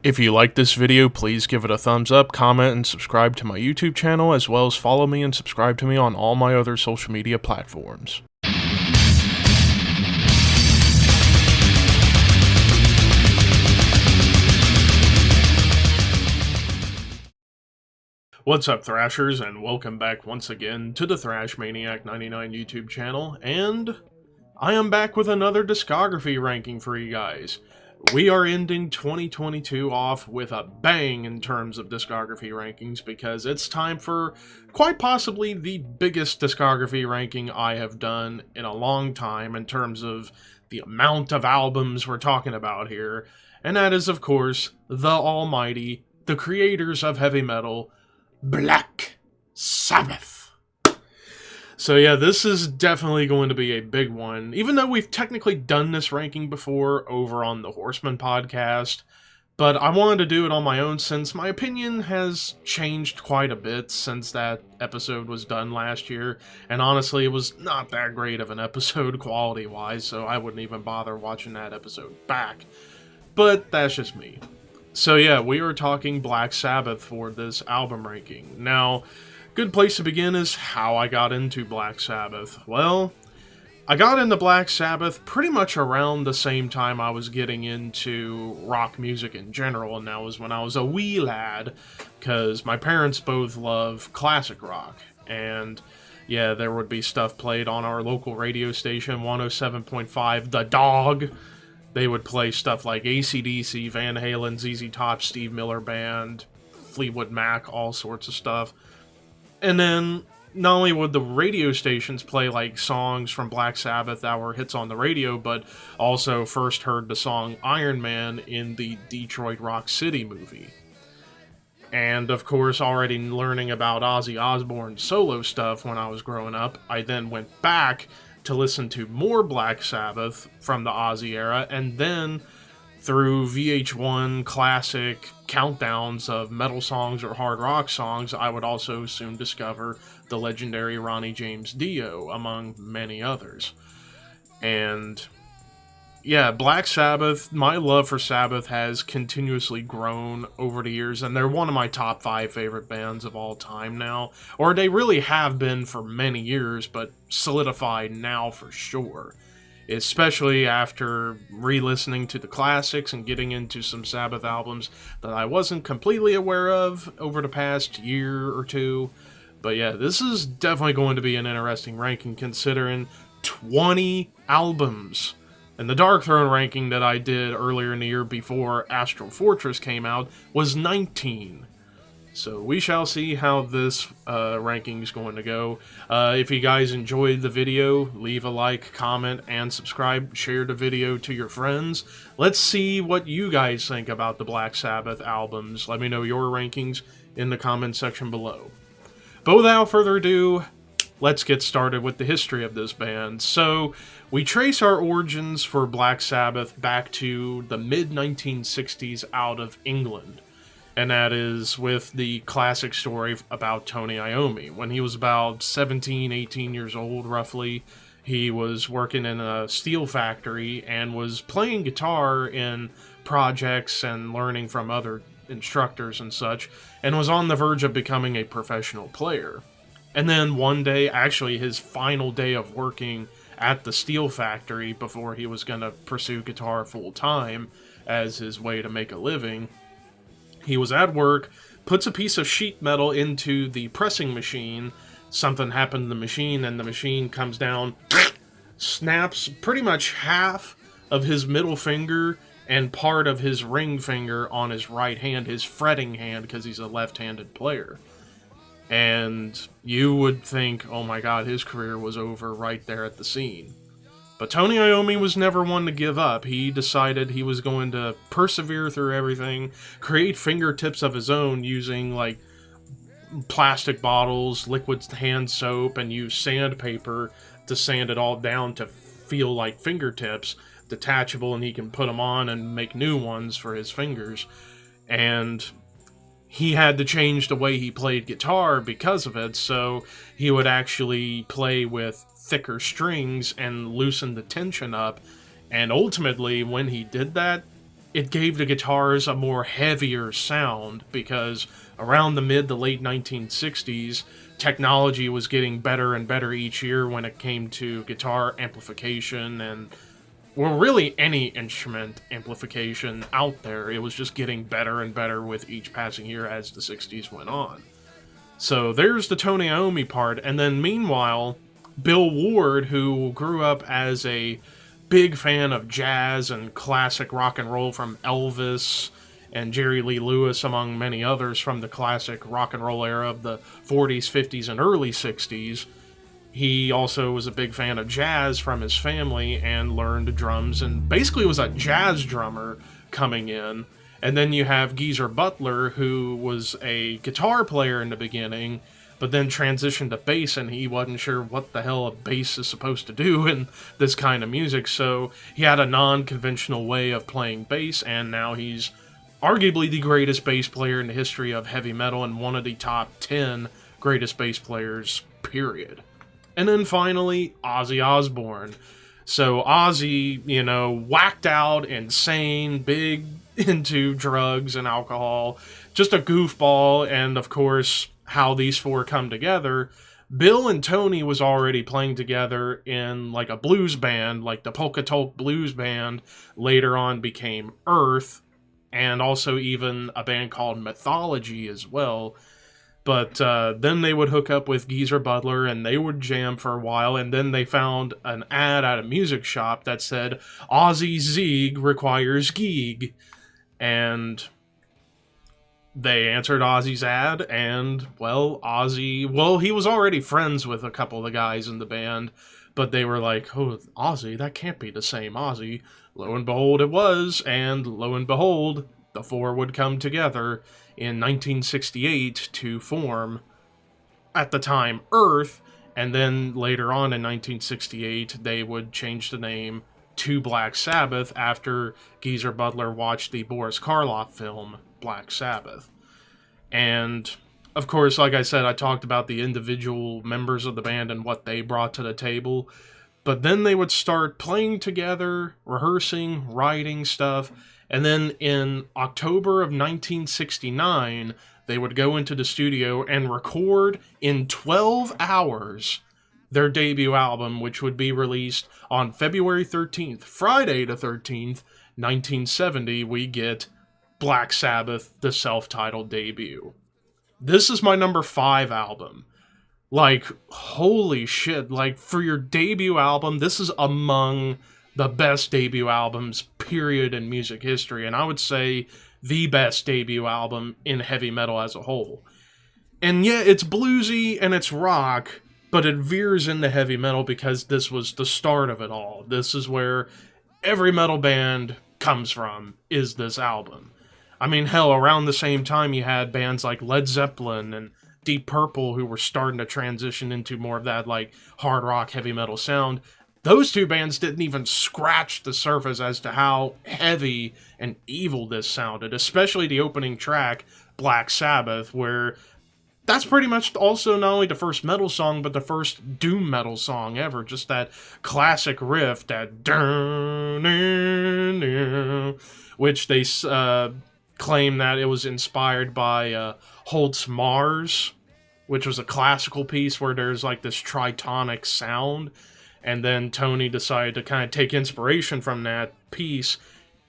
If you like this video, please give it a thumbs up, comment, and subscribe to my YouTube channel, as well as follow me and subscribe to me on all my other social media platforms. What's up, Thrashers, and welcome back once again to the Thrash Maniac 99 YouTube channel, and I am back with another discography ranking for you guys. We are ending 2022 off with a bang in terms of discography rankings because it's time for quite possibly the biggest discography ranking I have done in a long time in terms of the amount of albums we're talking about here, and that is, of course, the almighty, the creators of heavy metal, Black Sabbath. So yeah, this is definitely going to be a big one, even though we've technically done this ranking before over on the Horseman podcast, but I wanted to do it on my own since my opinion has changed quite a bit since that episode was done last year, and honestly, it was not that great of an episode quality-wise, so I wouldn't even bother watching that episode back, but that's just me. So yeah, we are talking Black Sabbath for this album ranking. Now, good place to begin is how I got into Black Sabbath. Well, I got into Black Sabbath pretty much around the same time I was getting into rock music in general, and that was when I was a wee lad, because my parents both love classic rock, and yeah, there would be stuff played on our local radio station, 107.5 The Dog. They would play stuff like AC/DC, Van Halen, ZZ Top, Steve Miller Band, Fleetwood Mac, all sorts of stuff. And then, not only would the radio stations play like songs from Black Sabbath that were hits on the radio, but also first heard the song Iron Man in the Detroit Rock City movie. And of course, already learning about Ozzy Osbourne's solo stuff when I was growing up, I then went back to listen to more Black Sabbath from the Ozzy era, and then through VH1 classic countdowns of metal songs or hard rock songs, I would also soon discover the legendary Ronnie James Dio, among many others. And yeah, Black Sabbath, my love for Sabbath has continuously grown over the years, and they're one of my top 5 favorite bands of all time now. Or they really have been for many years, but solidified now for sure. Especially after re-listening to the classics and getting into some Sabbath albums that I wasn't completely aware of over the past year or two. But yeah, this is definitely going to be an interesting ranking considering 20 albums. And the Dark Throne ranking that I did earlier in the year before Astral Fortress came out was 19. So we shall see how this ranking is going to go. If you guys enjoyed the video, leave a like, comment, and subscribe. Share the video to your friends. Let's see what you guys think about the Black Sabbath albums. Let me know your rankings in the comment section below. But without further ado, let's get started with the history of this band. So, we trace our origins for Black Sabbath back to the mid-1960s out of England. And that is with the classic story about Tony Iommi. When he was about 17, 18 years old, roughly, he was working in a steel factory and was playing guitar in projects and learning from other instructors and such, and was on the verge of becoming a professional player. And then one day, actually his final day of working at the steel factory before he was going to pursue guitar full-time as his way to make a living, he was at work, puts a piece of sheet metal into the pressing machine, something happened to the machine, and the machine comes down, snaps pretty much half of his middle finger and part of his ring finger on his right hand, his fretting hand, because he's a left-handed player. And you would think, oh my god, his career was over right there at the scene. But Tony Iommi was never one to give up. He decided he was going to persevere through everything, create fingertips of his own using, like, plastic bottles, liquid hand soap, and use sandpaper to sand it all down to feel like fingertips, detachable, and he can put them on and make new ones for his fingers. And he had to change the way he played guitar because of it, so he would actually play with thicker strings and loosen the tension up, and ultimately, when he did that, it gave the guitars a more heavier sound, because around the mid to late 1960s, technology was getting better and better each year when it came to guitar amplification and, well, really any instrument amplification out there. It was just getting better and better with each passing year as the 60s went on. So there's the TOMAHAWK part, and then meanwhile, Bill Ward, who grew up as a big fan of jazz and classic rock and roll from Elvis and Jerry Lee Lewis, among many others from the classic rock and roll era of the 40s, 50s, and early 60s. He also was a big fan of jazz from his family and learned drums and basically was a jazz drummer coming in. And then you have Geezer Butler, who was a guitar player in the beginning, but then transitioned to bass, and he wasn't sure what the hell a bass is supposed to do in this kind of music, so he had a non-conventional way of playing bass, and now he's arguably the greatest bass player in the history of heavy metal and one of the top 10 greatest bass players, period. And then finally, Ozzy Osbourne. So Ozzy, you know, whacked out, insane, big into drugs and alcohol, just a goofball, and of course, how these four come together. Bill and Tony was already playing together in like a blues band, like the Polka Tulk Blues Band, later on became Earth, and also even a band called Mythology as well. But then they would hook up with Geezer Butler, and they would jam for a while, and then they found an ad at a music shop that said, Ozzy Zeeg requires geeg. And they answered Ozzy's ad, and, well, Ozzy, well, he was already friends with a couple of the guys in the band, but they were like, oh, Ozzy, that can't be the same Ozzy. Lo and behold, it was, and lo and behold, the four would come together in 1968 to form, at the time, Earth, and then later on in 1968, they would change the name to Black Sabbath after Geezer Butler watched the Boris Karloff film, Black Sabbath. And, of course, like I said, I talked about the individual members of the band and what they brought to the table, but then they would start playing together, rehearsing, writing stuff, and then in October of 1969, they would go into the studio and record in 12 hours their debut album, which would be released on February 13th, Friday the 13th, 1970, we get Black Sabbath, the self-titled debut. This is my number 5 album. Like, holy shit, like, for your debut album, this is among the best debut albums, period, in music history, and I would say the best debut album in heavy metal as a whole. And yeah, it's bluesy and it's rock, but it veers into heavy metal because this was the start of it all. This is where every metal band comes from, is this album. I mean, hell, around the same time you had bands like Led Zeppelin and Deep Purple who were starting to transition into more of that, like, hard rock, heavy metal sound. Those two bands didn't even scratch the surface as to how heavy and evil this sounded, especially the opening track, Black Sabbath, where that's pretty much also not only the first metal song, but the first doom metal song ever. Just that classic riff, that which they claim that it was inspired by Holt's Mars, which was a classical piece where there's like this tritonic sound. And then Tony decided to kind of take inspiration from that piece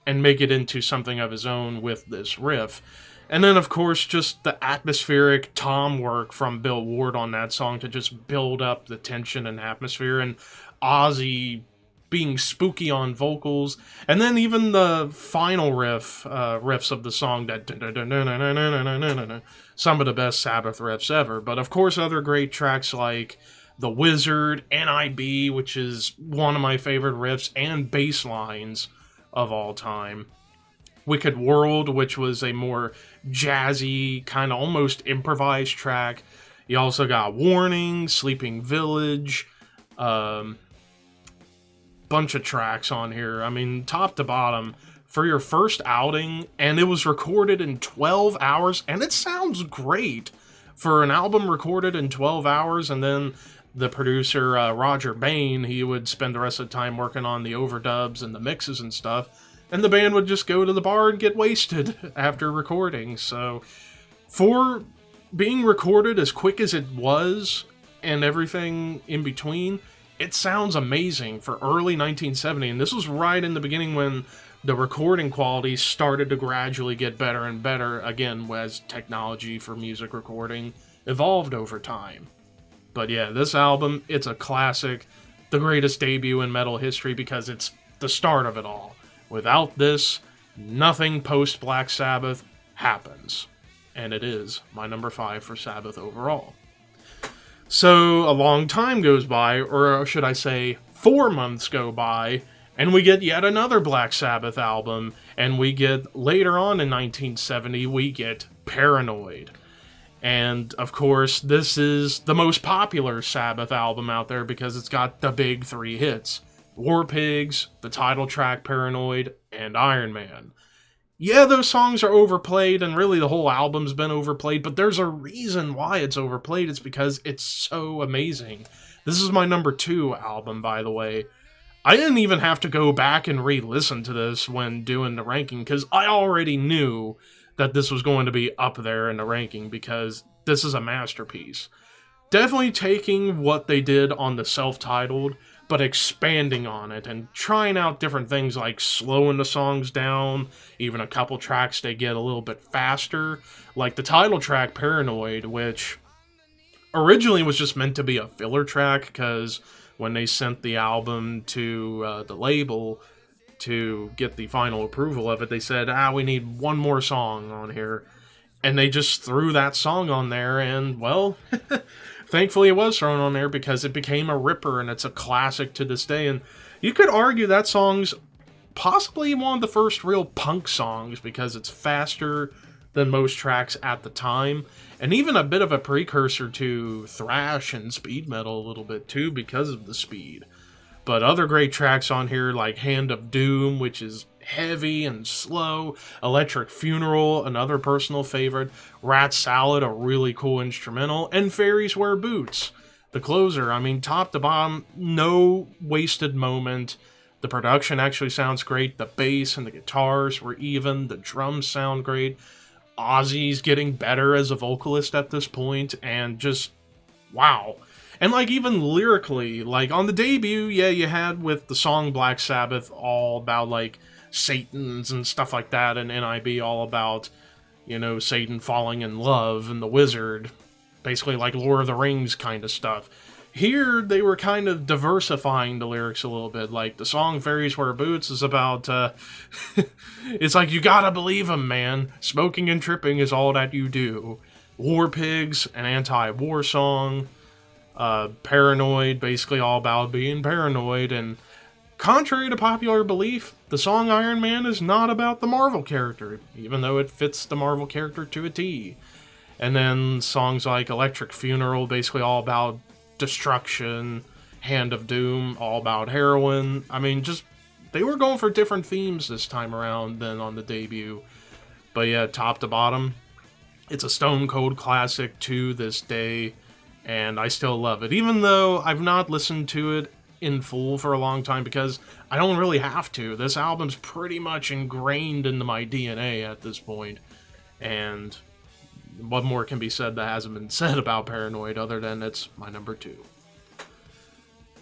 and make it into something of his own with this riff. And then, of course, just the atmospheric tom work from Bill Ward on that song to just build up the tension and atmosphere, and Ozzy being spooky on vocals, and then even the final riffs of the song, that some of the best Sabbath riffs ever. But of course, other great tracks like The Wizard, NIB, which is one of my favorite riffs and bass lines of all time. Wicked World, which was a more jazzy, kind of almost improvised track. You also got Warning, Sleeping Village, bunch of tracks on here. I mean, top to bottom, for your first outing, and it was recorded in 12 hours, and it sounds great for an album recorded in 12 hours, and then the producer, Roger Bain, he would spend the rest of the time working on the overdubs and the mixes and stuff. and the band would just go to the bar and get wasted after recording. So for being recorded as quick as it was and everything in between, it sounds amazing for early 1970, and this was right in the beginning when the recording quality started to gradually get better and better, again, as technology for music recording evolved over time. But yeah, this album, it's a classic, the greatest debut in metal history because it's the start of it all. Without this, nothing post Black Sabbath happens. And it is my number 5 for Sabbath overall. So a long time goes by, or should I say 4 months go by, and we get yet another Black Sabbath album, and we get, later on in 1970, we get Paranoid. And, of course, this is the most popular Sabbath album out there because it's got the big 3 hits. War Pigs, the title track Paranoid, and Iron Man. Yeah, those songs are overplayed, and really the whole album's been overplayed, but there's a reason why it's overplayed. It's because it's so amazing. This is my number 2 album, by the way. I didn't even have to go back and re-listen to this when doing the ranking, because I already knew that this was going to be up there in the ranking, because this is a masterpiece. Definitely taking what they did on the self-titled, but expanding on it and trying out different things like slowing the songs down, even a couple tracks they get a little bit faster, like the title track Paranoid, which originally was just meant to be a filler track because when they sent the album to the label to get the final approval of it, they said, we need one more song on here, and they just threw that song on there, and well, thankfully it was thrown on there because it became a ripper and it's a classic to this day. And you could argue that song's possibly one of the first real punk songs because it's faster than most tracks at the time. And even a bit of a precursor to thrash and speed metal a little bit too because of the speed. But other great tracks on here like Hand of Doom, which is heavy and slow, Electric Funeral, another personal favorite, Rat Salad, a really cool instrumental, and Fairies Wear Boots, the closer. I mean, top to bottom, no wasted moment. The production actually sounds great, the bass and the guitars were even, the drums sound great, Ozzy's getting better as a vocalist at this point, and just, wow. And like even lyrically, like on the debut, yeah, you had with the song Black Sabbath all about like Satans and stuff like that, and NIB all about, you know, Satan falling in love and the wizard, basically like Lord of the Rings kind of stuff. Here, they were kind of diversifying the lyrics a little bit, like the song Fairies Wear Boots is about, it's like, you gotta believe 'em, man, smoking and tripping is all that you do. War Pigs, an anti-war song, Paranoid, basically all about being paranoid, and contrary to popular belief, the song Iron Man is not about the Marvel character, even though it fits the Marvel character to a T. And then songs like Electric Funeral, basically all about destruction, Hand of Doom, all about heroin. I mean, just, they were going for different themes this time around than on the debut. But yeah, top to bottom, it's a stone cold classic to this day, and I still love it, even though I've not listened to it in full for a long time because I don't really have to. This album's pretty much ingrained into my DNA at this point, and what more can be said that hasn't been said about Paranoid other than it's my number 2.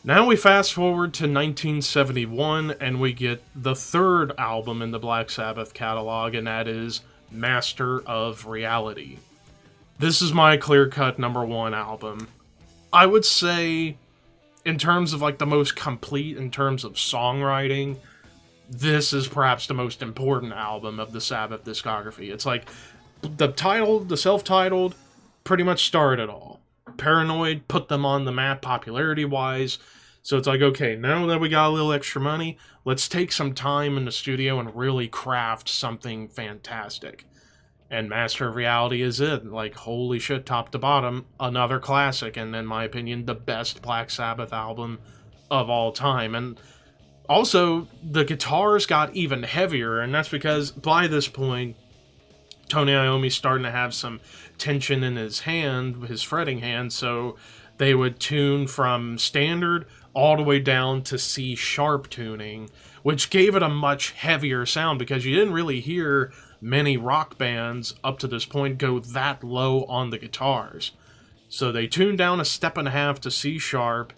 Now we fast forward to 1971 and we get the third album in the Black Sabbath catalog, and that is Master of Reality. This is my clear-cut number 1 album. I would say, in terms of like the most complete in terms of songwriting, this is perhaps the most important album of the Sabbath discography. It's like the self-titled, pretty much started it all. Paranoid put them on the map popularity-wise, so it's like, okay, now that we got a little extra money, let's take some time in the studio and really craft something fantastic. And Master of Reality is it. Like, holy shit, top to bottom, another classic, and in my opinion, the best Black Sabbath album of all time. And also, the guitars got even heavier, and that's because by this point, Tony Iommi's starting to have some tension in his hand, his fretting hand, so they would tune from standard all the way down to C sharp tuning, which gave it a much heavier sound because you didn't really hear many rock bands up to this point go that low on the guitars. So they tuned down a step and a half to C sharp,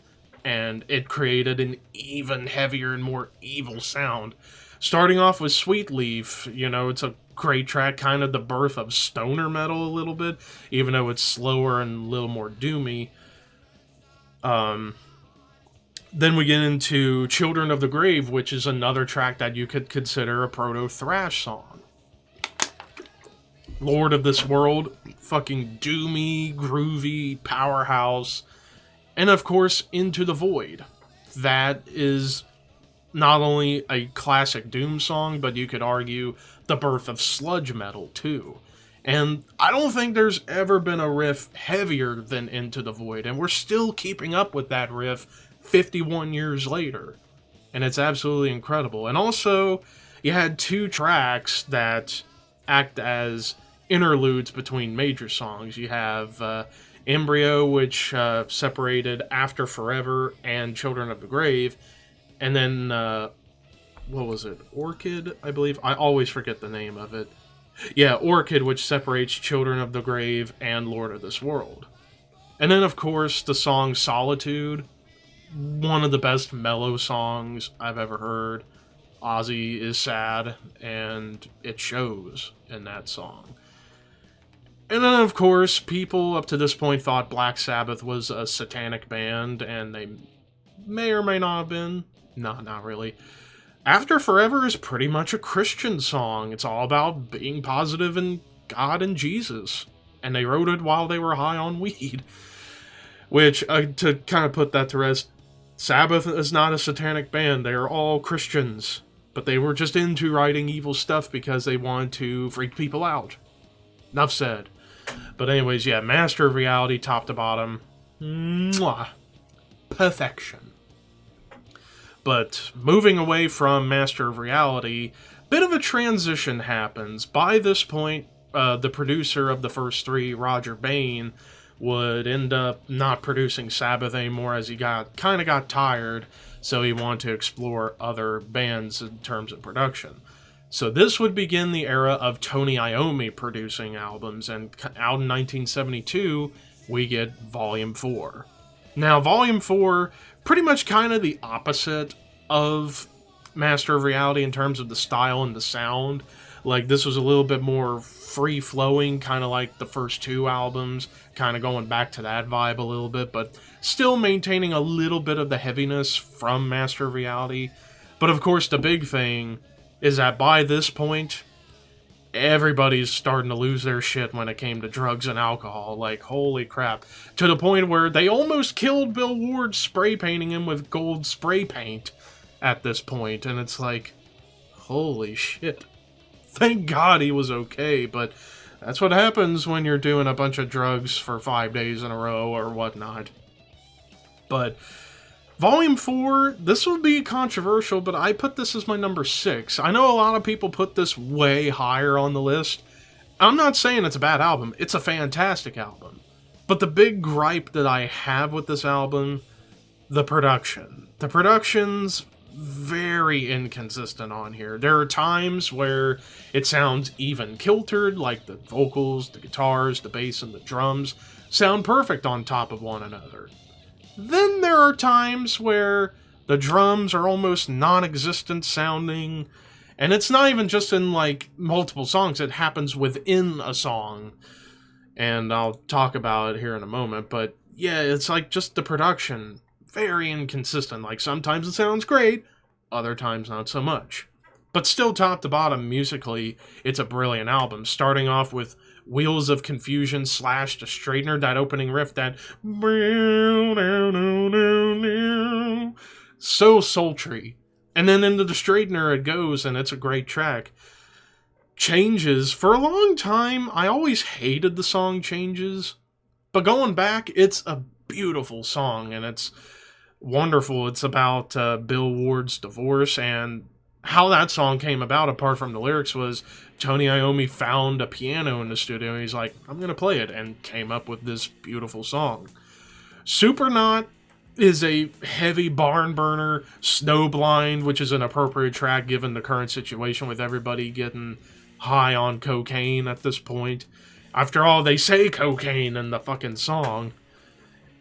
and it created an even heavier and more evil sound. Starting off with Sweet Leaf, you know, it's a great track, kind of the birth of stoner metal a little bit, even though it's slower and a little more doomy. Then we get into Children of the Grave, which is another track that you could consider a proto-thrash song. Lord of this World, fucking doomy, groovy, powerhouse. And of course, Into the Void. That is not only a classic doom song, but you could argue the birth of sludge metal too. And I don't think there's ever been a riff heavier than Into the Void, and we're still keeping up with that riff 51 years later. And it's absolutely incredible. And also, you had two tracks that act as interludes between major songs. You have Embryo, which separated After Forever and Children of the Grave. And then, what was it? Orchid, I believe? I always forget the name of it. Yeah, Orchid, which separates Children of the Grave and Lord of this World. And then, of course, the song Solitude. One of the best mellow songs I've ever heard. Ozzy is sad, and it shows in that song. And then, of course, people up to this point thought Black Sabbath was a satanic band, and they may or may not have been. No, not really. After Forever is pretty much a Christian song. It's all about being positive in God and Jesus. And they wrote it while they were high on weed. Which, to kind of put that to rest, Sabbath is not a satanic band. They are all Christians. But they were just into writing evil stuff because they wanted to freak people out. Enough said. But anyways, yeah, Master of Reality, top to bottom. Mwah. Perfection. But moving away from Master of Reality, bit of a transition happens. By this point, the producer of the first three, Roger Bain, would end up not producing Sabbath anymore as he kind of got tired, so he wanted to explore other bands in terms of production. So this would begin the era of Tony Iommi producing albums, and out in 1972, we get Volume 4. Now, Volume 4, pretty much kind of the opposite of Master of Reality in terms of the style and the sound. Like, this was a little bit more free-flowing, kind of like the first two albums, kind of going back to that vibe a little bit, but still maintaining a little bit of the heaviness from Master of Reality. But of course, the big thing is that by this point, everybody's starting to lose their shit when it came to drugs and alcohol. Like, holy crap. To the point where they almost killed Bill Ward spray painting him with gold spray paint at this point. And it's like, holy shit. Thank God he was okay, but that's what happens when you're doing a bunch of drugs for 5 days in a row or whatnot. But Volume 4, this will be controversial, but I put this as my number 6. I know a lot of people put this way higher on the list. I'm not saying it's a bad album. It's a fantastic album. But the big gripe that I have with this album, the production. The production's very inconsistent on here. There are times where it sounds even kiltered, like the vocals, the guitars, the bass, and the drums sound perfect on top of one another. Then there are times where the drums are almost non-existent sounding, and it's not even just in, like, multiple songs, it happens within a song, and I'll talk about it here in a moment, but yeah, it's like just the production, very inconsistent. Like, sometimes it sounds great, other times not so much. But still, top to bottom, musically, it's a brilliant album, starting off with Wheels of Confusion / The Straightener, that opening riff, that so sultry. And then into The Straightener it goes, and it's a great track. Changes, for a long time, I always hated the song Changes, but going back, it's a beautiful song, and it's wonderful. It's about Bill Ward's divorce, and how that song came about, apart from the lyrics, was Tony Iommi found a piano in the studio, and he's like, I'm going to play it, and came up with this beautiful song. Supernaut, is a heavy barn burner. Snowblind, which is an appropriate track given the current situation with everybody getting high on cocaine at this point. After all, they say cocaine in the fucking song.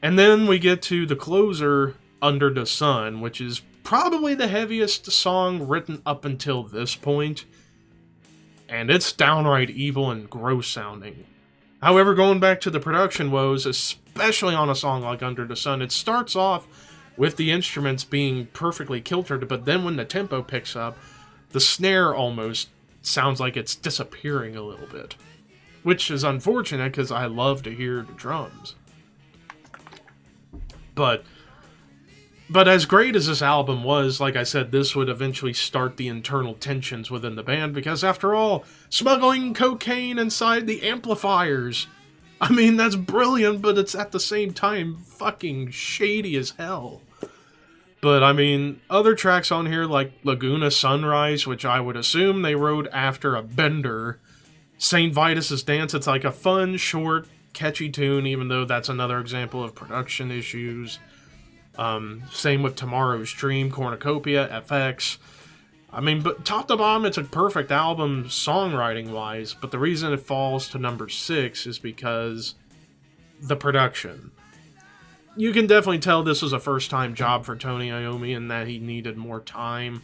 And then we get to the closer, Under the Sun, which is probably the heaviest song written up until this point. And it's downright evil and gross sounding. However, going back to the production woes, especially on a song like Under the Sun, it starts off with the instruments being perfectly kiltered, but then when the tempo picks up, the snare almost sounds like it's disappearing a little bit. Which is unfortunate, because I love to hear the drums. But as great as this album was, like I said, this would eventually start the internal tensions within the band, because after all, smuggling cocaine inside the amplifiers. I mean, that's brilliant, but it's at the same time fucking shady as hell. But I mean, other tracks on here like Laguna Sunrise, which I would assume they wrote after a bender. St. Vitus's Dance, it's like a fun, short, catchy tune, even though that's another example of production issues. Same with Tomorrow's Dream, Cornucopia, FX. I mean, but top to bottom, it's a perfect album songwriting-wise, but the reason it falls to number 6 is because the production. You can definitely tell this was a first-time job for Tony Iommi and that he needed more time,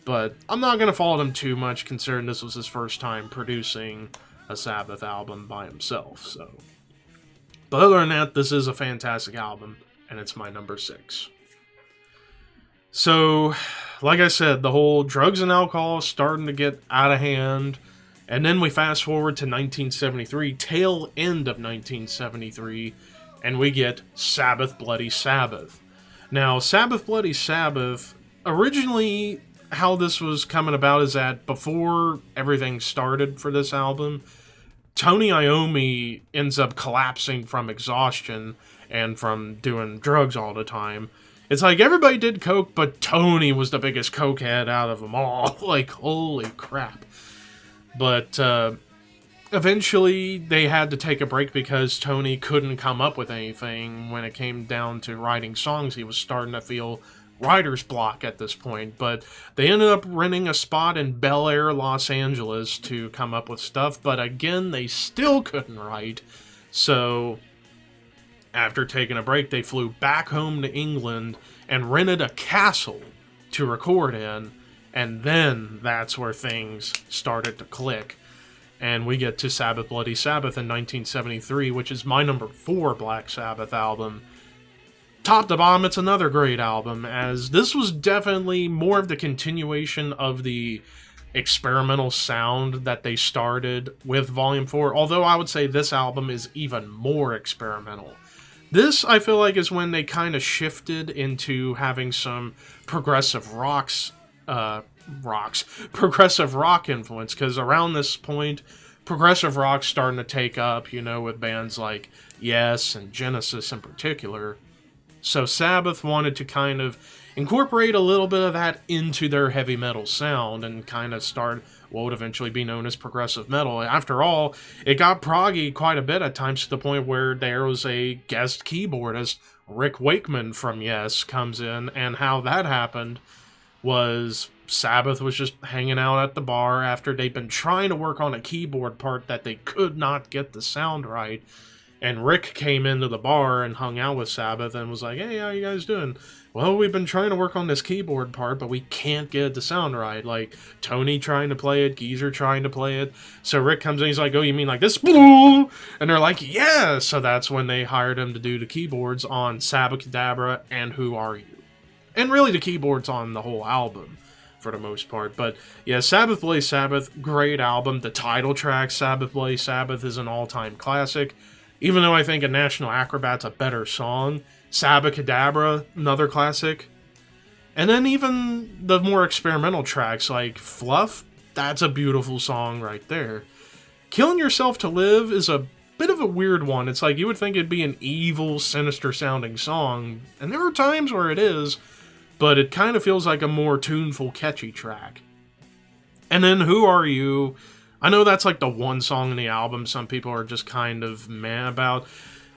but I'm not going to fault him too much considering this was his first time producing a Sabbath album by himself, so. But other than that, this is a fantastic album, and it's my number 6. So, like I said, the whole drugs and alcohol is starting to get out of hand, and then we fast forward to 1973, tail end of 1973, and we get Sabbath Bloody Sabbath. Now, Sabbath Bloody Sabbath, originally how this was coming about is that before everything started for this album, Tony Iommi ends up collapsing from exhaustion and from doing drugs all the time. It's like everybody did coke, but Tony was the biggest cokehead out of them all. Like, holy crap. But eventually they had to take a break because Tony couldn't come up with anything when it came down to writing songs. He was starting to feel writer's block at this point, but they ended up renting a spot in Bel Air, Los Angeles to come up with stuff, but again, they still couldn't write. So after taking a break, they flew back home to England and rented a castle to record in, and then that's where things started to click. And we get to Sabbath Bloody Sabbath in 1973, which is my number 4 Black Sabbath album. Top to bottom, it's another great album, as this was definitely more of the continuation of the experimental sound that they started with Volume 4, although I would say this album is even more experimental. This, I feel like, is when they kind of shifted into having some progressive progressive rock influence, because around this point, progressive rock's starting to take up, you know, with bands like Yes and Genesis in particular. So Sabbath wanted to kind of incorporate a little bit of that into their heavy metal sound and kind of start what would eventually be known as progressive metal. After all, it got proggy quite a bit at times to the point where there was a guest keyboardist, Rick Wakeman from Yes, comes in, and how that happened was Sabbath was just hanging out at the bar after they'd been trying to work on a keyboard part that they could not get the sound right. And Rick came into the bar and hung out with Sabbath and was like, hey, how you guys doing? Well, we've been trying to work on this keyboard part, but we can't get it to sound right. Like, Tony trying to play it, Geezer trying to play it. So Rick comes in, he's like, oh, you mean like this? And they're like, yeah! So that's when they hired him to do the keyboards on Sabacadabra and Who Are You? And really the keyboards on the whole album, for the most part. But yeah, Sabbath Bloody Sabbath, great album. The title track, Sabbath Bloody Sabbath, is an all-time classic. Even though I think A National Acrobat's a better song, Sabacadabra, another classic. And then even the more experimental tracks like Fluff, that's a beautiful song right there. Killing Yourself to Live is a bit of a weird one. It's like you would think it'd be an evil, sinister sounding song, and there are times where it is, but it kind of feels like a more tuneful, catchy track. And then Who Are You? I know that's like the one song in the album some people are just kind of meh about.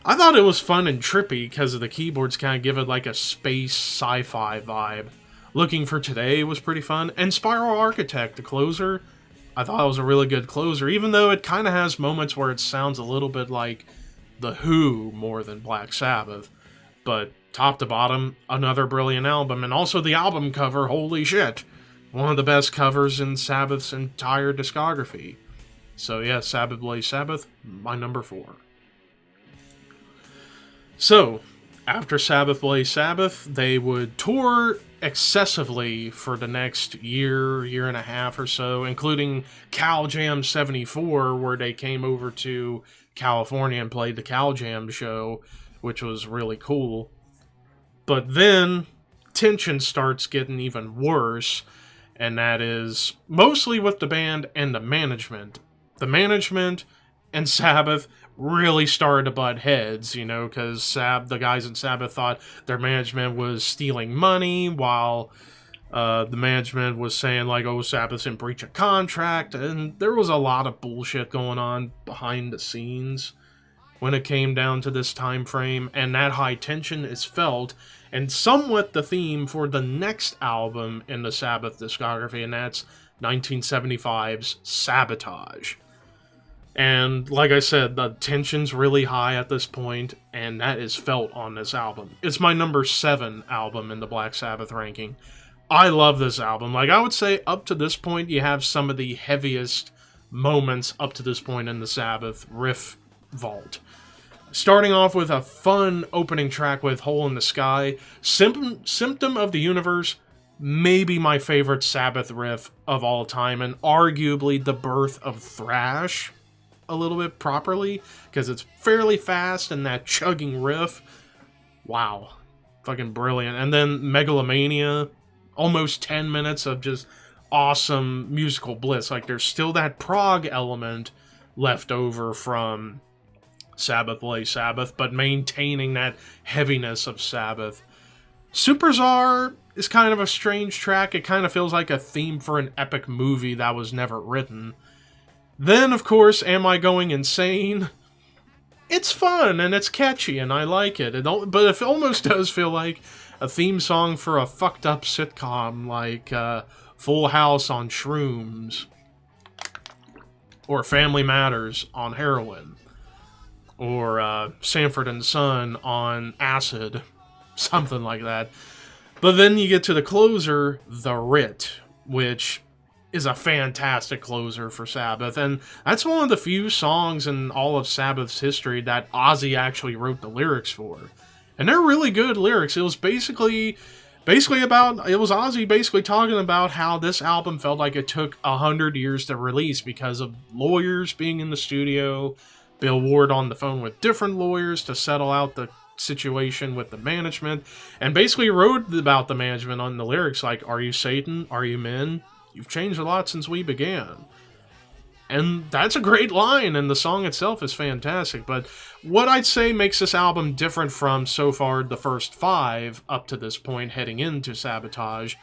I thought it was fun and trippy because of the keyboards kind of give it like a space sci-fi vibe. Looking for Today was pretty fun. And Spiral Architect, the closer, I thought it was a really good closer, even though it kind of has moments where it sounds a little bit like The Who more than Black Sabbath. But top to bottom, another brilliant album. And also the album cover, holy shit. One of the best covers in Sabbath's entire discography. So yeah, Sabbath Blaze Sabbath, my number 4. So, after Sabbath Blaze Sabbath, they would tour excessively for the next year and a half or so, including Cal Jam 74, where they came over to California and played the Cal Jam show, which was really cool. But then, tension starts getting even worse, and that is mostly with the band and the management. The management and Sabbath really started to butt heads, you know, because the guys in Sabbath thought their management was stealing money, while the management was saying, like, oh, Sabbath's in breach of contract, and there was a lot of bullshit going on behind the scenes when it came down to this time frame, and that high tension is felt, and somewhat the theme for the next album in the Sabbath discography, and that's 1975's Sabotage. And like I said, the tension's really high at this point, and that is felt on this album. It's my number 7 album in the Black Sabbath ranking. I love this album. Like, I would say up to this point, you have some of the heaviest moments up to this point in the Sabbath riff vault. Starting off with a fun opening track with Hole in the Sky, Symptom of the Universe, maybe my favorite Sabbath riff of all time, and arguably the birth of thrash a little bit properly, because it's fairly fast and that chugging riff, wow, fucking brilliant. And then Megalomania, almost 10 minutes of just awesome musical bliss. Like, there's still that prog element left over from Sabbath Blaze Sabbath, but maintaining that heaviness of Sabbath. Superczar is kind of a strange track. It kind of feels like a theme for an epic movie that was never written. Then, of course, Am I Going Insane? It's fun, and it's catchy, and I like it. But it almost does feel like a theme song for a fucked up sitcom like Full House on shrooms, or Family Matters on heroin, or Sanford and Son on acid, something like that. But then you get to the closer, The Writ, which is a fantastic closer for Sabbath, and that's one of the few songs in all of Sabbath's history that Ozzy actually wrote the lyrics for. And they're really good lyrics. It was basically about, it was Ozzy basically talking about how this album felt like it took 100 years to release because of lawyers being in the studio, Bill Ward on the phone with different lawyers to settle out the situation with the management, and basically wrote about the management on the lyrics like, are you Satan? Are you men? You've changed a lot since we began. And that's a great line, and the song itself is fantastic. But what I'd say makes this album different from so far the first 5 up to this point heading into Sabotage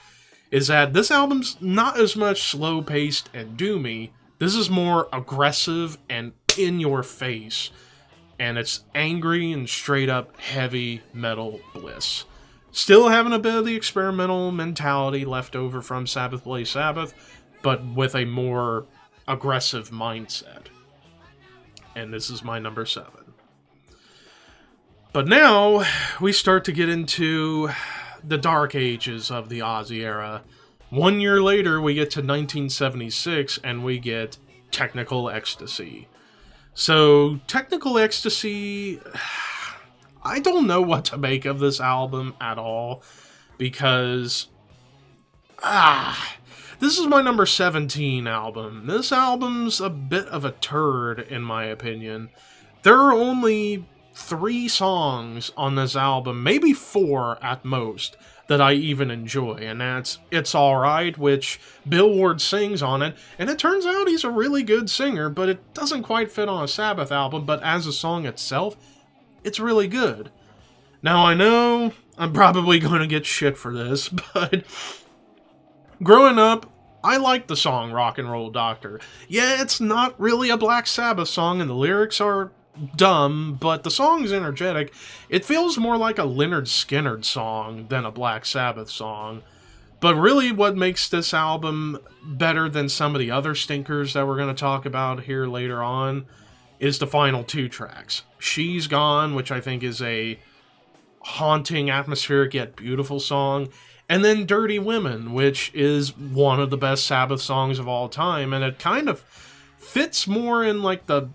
is that this album's not as much slow-paced and doomy. This is more aggressive and in your face. And it's angry and straight-up heavy metal bliss. Still having a bit of the experimental mentality left over from Sabbath Blaze Sabbath, but with a more aggressive mindset. And this is my number 7. But now, we start to get into the dark ages of the Ozzy era. 1 year later, we get to 1976, and we get Technical Ecstasy. So, Technical Ecstasy, I don't know what to make of this album at all, because, this is my number 17 album. This album's a bit of a turd, in my opinion. There are only 3 songs on this album, maybe 4 at most, that I even enjoy, and that's It's Alright, which Bill Ward sings on it, and it turns out he's a really good singer, but it doesn't quite fit on a Sabbath album, but as a song itself, it's really good. Now, I know I'm probably going to get shit for this, but growing up, I liked the song Rock and Roll Doctor. Yeah, it's not really a Black Sabbath song, and the lyrics are dumb, but the song's energetic. It feels more like a Lynyrd Skynyrd song than a Black Sabbath song. But really what makes this album better than some of the other stinkers that we're going to talk about here later on is the final 2 tracks. She's Gone, which I think is a haunting, atmospheric, yet beautiful song. And then Dirty Women, which is one of the best Sabbath songs of all time. And it kind of fits more in like the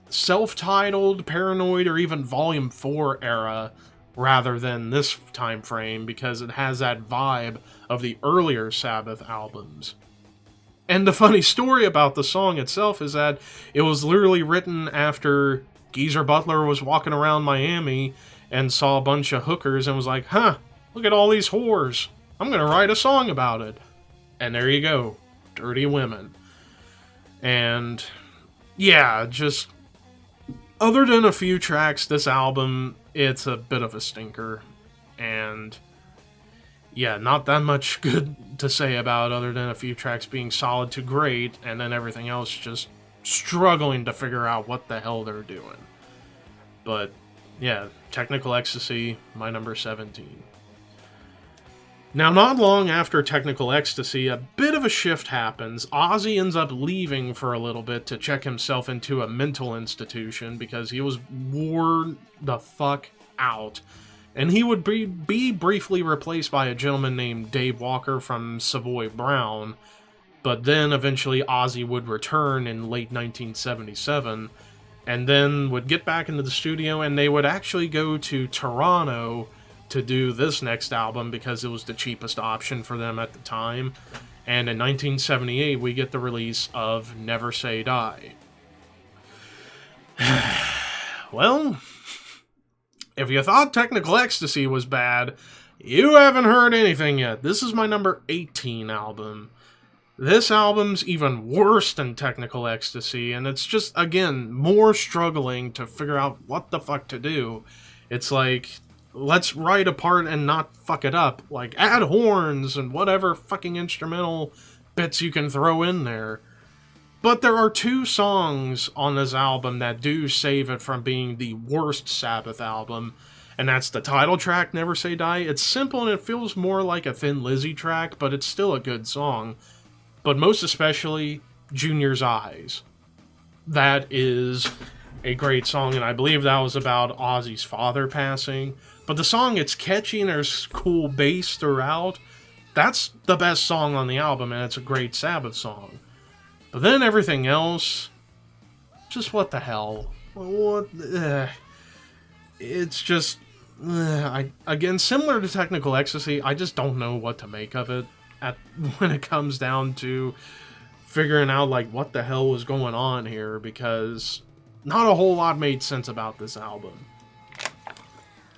self-titled, Paranoid, or even Volume 4 era rather than this time frame, because it has that vibe of the earlier Sabbath albums. And the funny story about the song itself is that it was literally written after Geezer Butler was walking around Miami and saw a bunch of hookers and was like, huh, look at all these whores. I'm going to write a song about it. And there you go. Dirty Women. And yeah, just other than a few tracks, this album, it's a bit of a stinker. And yeah, not that much good to say about other than a few tracks being solid to great, and then everything else just struggling to figure out what the hell they're doing. But yeah, Technical Ecstasy, my number 17. Now, not long after Technical Ecstasy, a bit of a shift happens. Ozzy ends up leaving for a little bit to check himself into a mental institution because he was worn the fuck out. And he would be briefly replaced by a gentleman named Dave Walker from Savoy Brown, but then eventually Ozzy would return in late 1977, and then would get back into the studio, and they would actually go to Toronto to do this next album because it was the cheapest option for them at the time. And in 1978, we get the release of Never Say Die. Well, if you thought Technical Ecstasy was bad, you haven't heard anything yet. This is my number 18 album. This album's even worse than Technical Ecstasy, and it's just, again, more struggling to figure out what the fuck to do. It's like, let's write a part and not fuck it up. Like, add horns and whatever fucking instrumental bits you can throw in there. But there are 2 songs on this album that do save it from being the worst Sabbath album, and that's the title track, Never Say Die. It's simple and it feels more like a Thin Lizzy track, but it's still a good song. But most especially, Junior's Eyes. That is a great song, and I believe that was about Ozzy's father passing. But the song, it's catchy and there's cool bass throughout. That's the best song on the album, and it's a great Sabbath song. But then everything else, just what the hell? What? It's just, again, similar to Technical Ecstasy, I just don't know what to make of it when it comes down to figuring out, like, what the hell was going on here, because not a whole lot made sense about this album.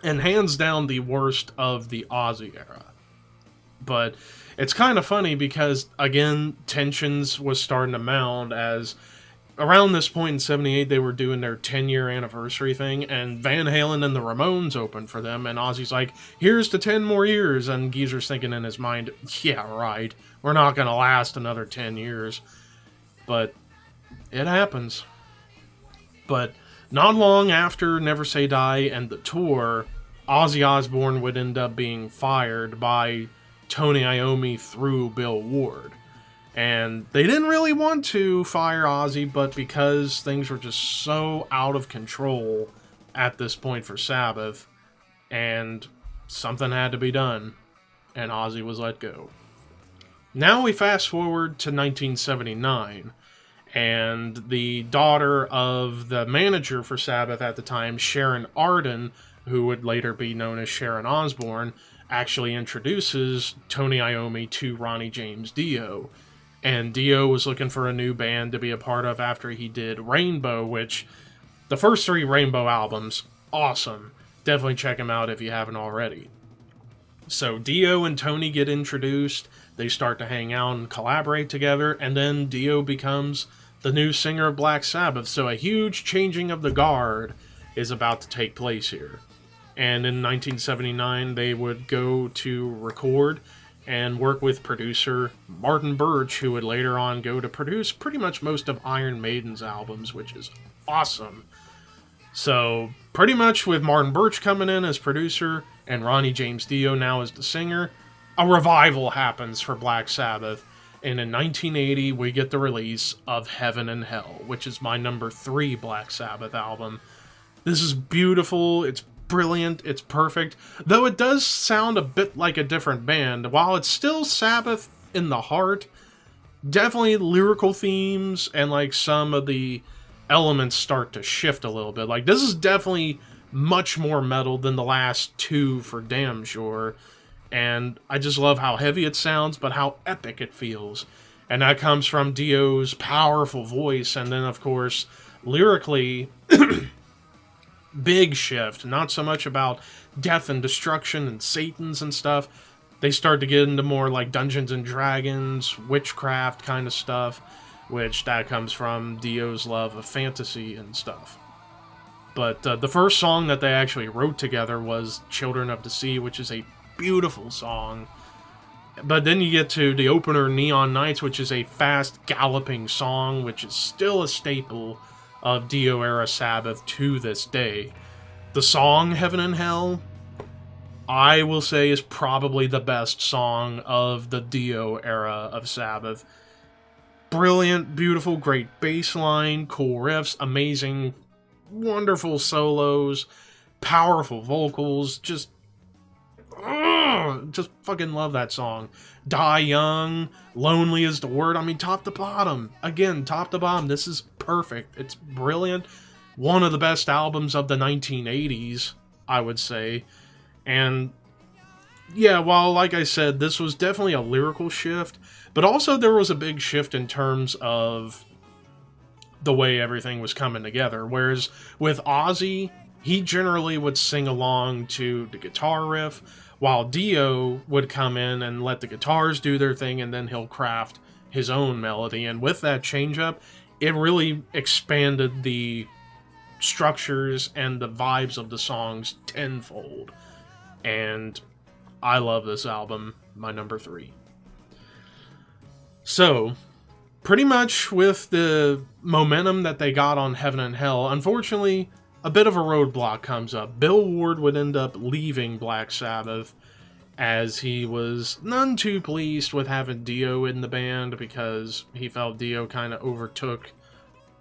And hands down the worst of the Ozzy era. But it's kind of funny because, again, tensions was starting to mount as around this point in 78 they were doing their 10-year anniversary thing, and Van Halen and the Ramones opened for them, and Ozzy's like, here's to 10 more years, and Geezer's thinking in his mind, yeah, right, we're not going to last another 10 years. But it happens. But not long after Never Say Die and the tour, Ozzy Osbourne would end up being fired by Tony Iommi through Bill Ward. And they didn't really want to fire Ozzy, but because things were just so out of control at this point for Sabbath, and something had to be done, and Ozzy was let go. Now we fast forward to 1979, and the daughter of the manager for Sabbath at the time, Sharon Arden, who would later be known as Sharon Osbourne, actually introduces Tony Iommi to Ronnie James Dio. And Dio was looking for a new band to be a part of after he did Rainbow, which, the first 3 Rainbow albums, awesome. Definitely check them out if you haven't already. So Dio and Tony get introduced, they start to hang out and collaborate together, and then Dio becomes the new singer of Black Sabbath. So a huge changing of the guard is about to take place here. And in 1979, they would go to record and work with producer Martin Birch, who would later on go to produce pretty much most of Iron Maiden's albums, which is awesome. So, pretty much with Martin Birch coming in as producer and Ronnie James Dio now as the singer, a revival happens for Black Sabbath. And in 1980, we get the release of Heaven and Hell, which is my number 3 Black Sabbath album. This is beautiful, it's brilliant, it's perfect, though it does sound a bit like a different band. While it's still Sabbath in the heart, definitely lyrical themes and like some of the elements start to shift a little bit. Like, this is definitely much more metal than the last 2 for damn sure. And I just love how heavy it sounds, but how epic it feels. And that comes from Dio's powerful voice, and then, of course, lyrically, big shift. Not so much about death and destruction and Satans and stuff. They start to get into more like Dungeons and Dragons, witchcraft kind of stuff, which that comes from Dio's love of fantasy and stuff. But the first song that they actually wrote together was Children of the Sea, which is a beautiful song. But then you get to the opener, Neon Nights, which is a fast galloping song, which is still a staple of Dio era Sabbath to this day. The song Heaven and Hell, I will say, is probably the best song of the Dio era of Sabbath. Brilliant, beautiful, great bass line, cool riffs, amazing, wonderful solos, powerful vocals, just fucking love that song. Die Young, Lonely is the Word. I mean, top to bottom. Again, top to bottom, this is perfect. It's brilliant. One of the best albums of the 1980s, I would say. And yeah, while, like I said, this was definitely a lyrical shift, but also there was a big shift in terms of the way everything was coming together. Whereas with Ozzy, he generally would sing along to the guitar riff, while Dio would come in and let the guitars do their thing, and then he'll craft his own melody. And with that change-up, it really expanded the structures and the vibes of the songs tenfold. And I love this album, my number 3. So, pretty much with the momentum that they got on Heaven and Hell, unfortunately, a bit of a roadblock comes up. Bill Ward would end up leaving Black Sabbath, as he was none too pleased with having Dio in the band, because he felt Dio kind of overtook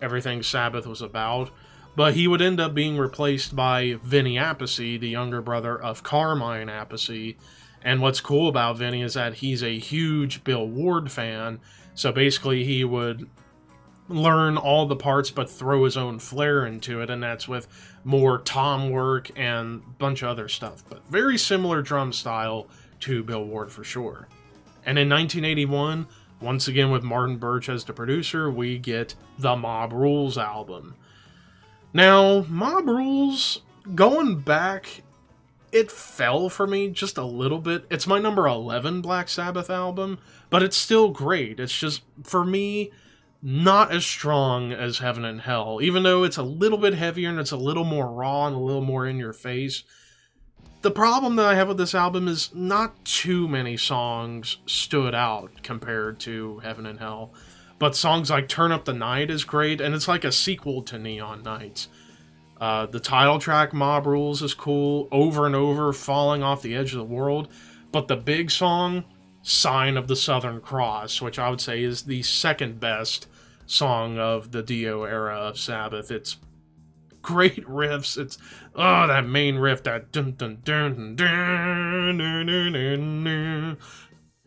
everything Sabbath was about. But he would end up being replaced by Vinny Appice, the younger brother of Carmine Appice. And what's cool about Vinny is that he's a huge Bill Ward fan, so basically he would learn all the parts but throw his own flair into it, and that's with more tom work and a bunch of other stuff. But very similar drum style to Bill Ward for sure. And in 1981, once again with Martin Birch as the producer, we get the Mob Rules album. Now, Mob Rules, going back, it fell for me just a little bit. It's my number 11 Black Sabbath album, but it's still great. It's just, for me, not as strong as Heaven and Hell, even though it's a little bit heavier and it's a little more raw and a little more in your face. The problem that I have with this album is not too many songs stood out compared to Heaven and Hell, but songs like Turn Up the Night is great, and it's like a sequel to Neon Nights. The title track, Mob Rules, is cool, Over and Over, Falling Off the Edge of the World, but the big song, Sign of the Southern Cross, which I would say is the second best song of the Dio era of Sabbath. It's great riffs. It's that main riff, that dun dun dun dun dun dun dun dun dun,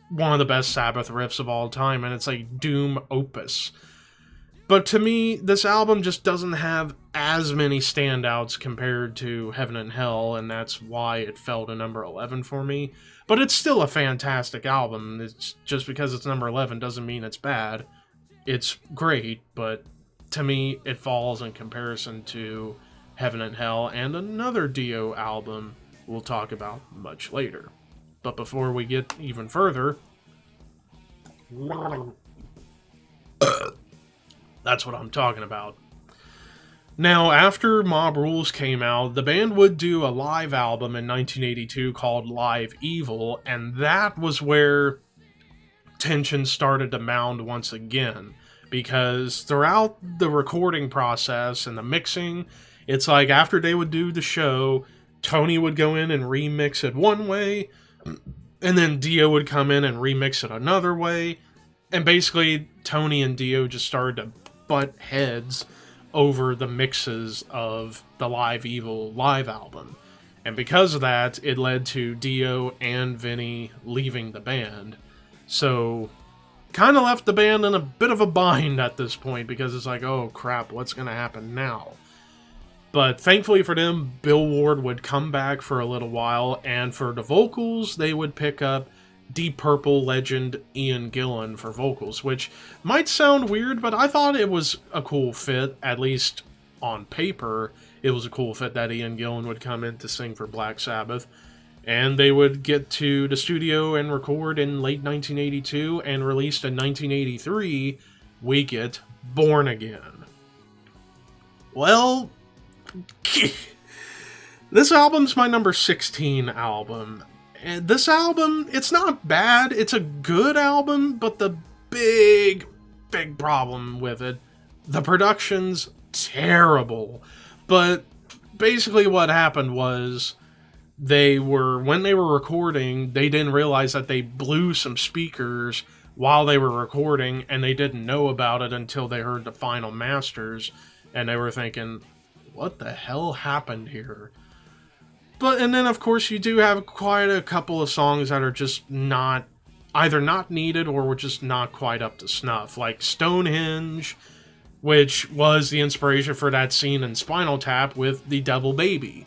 one of the best Sabbath riffs of all time, and it's like doom opus. But to me, this album just doesn't have as many standouts compared to Heaven and Hell, and that's why it fell to number 11 for me. But it's still a fantastic album. It's just because it's number 11 doesn't mean it's bad. It's great, but to me, it falls in comparison to Heaven and Hell and another Dio album we'll talk about much later. But before we get even further, that's what I'm talking about. Now, after Mob Rules came out, the band would do a live album in 1982 called Live Evil, and that was where tension started to mound once again, because throughout the recording process and the mixing, It's like after they would do the show, Tony would go in and remix it one way, and then Dio would come in and remix it another way. And basically, Tony and Dio just started to butt heads over the mixes of the Live Evil live album. And because of that, it led to Dio and Vinny leaving the band. So, kind of left the band in a bit of a bind at this point, because it's like, oh crap, what's going to happen now? But thankfully for them, Bill Ward would come back for a little while, and for the vocals, they would pick up Deep Purple legend Ian Gillan for vocals, which might sound weird, but I thought it was a cool fit, at least on paper. It was a cool fit that Ian Gillan would come in to sing for Black Sabbath, and they would get to the studio and record in late 1982, and released in 1983, we get Born Again. Well, this album's my number 16 album. And this album, it's not bad, it's a good album, but the big problem with it, the production's terrible. But basically what happened was, when they were recording, they didn't realize that they blew some speakers while they were recording, and they didn't know about it until they heard the final masters, and they were thinking, what the hell happened here? And then, of course, you do have quite a couple of songs that are just either not needed or were just not quite up to snuff. Like Stonehenge, which was the inspiration for that scene in Spinal Tap with the Devil Baby.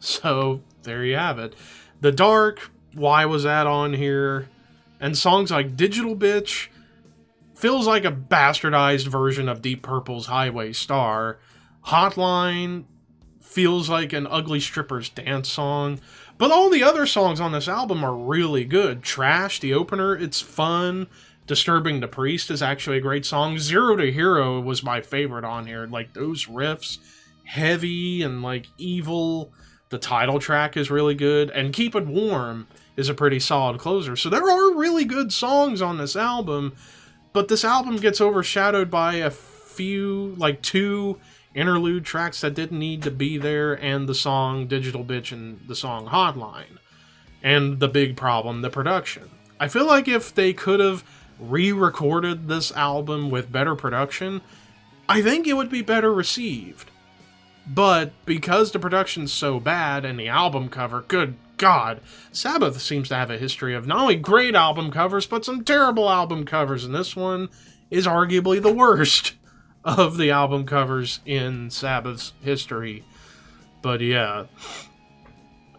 So, there you have it. The Dark, why was that on here? And songs like Digital Bitch feels like a bastardized version of Deep Purple's Highway Star. Hotline feels like an Ugly Stripper's dance song. But all the other songs on this album are really good. Trash, the opener, it's fun. Disturbing the Priest is actually a great song. Zero to Hero was my favorite on here. Like, those riffs, heavy and, like, evil. The title track is really good. And Keep It Warm is a pretty solid closer. So there are really good songs on this album. But this album gets overshadowed by a few, like, 2 interlude tracks that didn't need to be there, and the song Digital Bitch and the song Hotline. And the big problem, the production. I feel like if they could have re-recorded this album with better production, I think it would be better received. But because the production's so bad, and the album cover, good God, Sabbath seems to have a history of not only great album covers, but some terrible album covers, and this one is arguably the worst of the album covers in Sabbath's history. But yeah.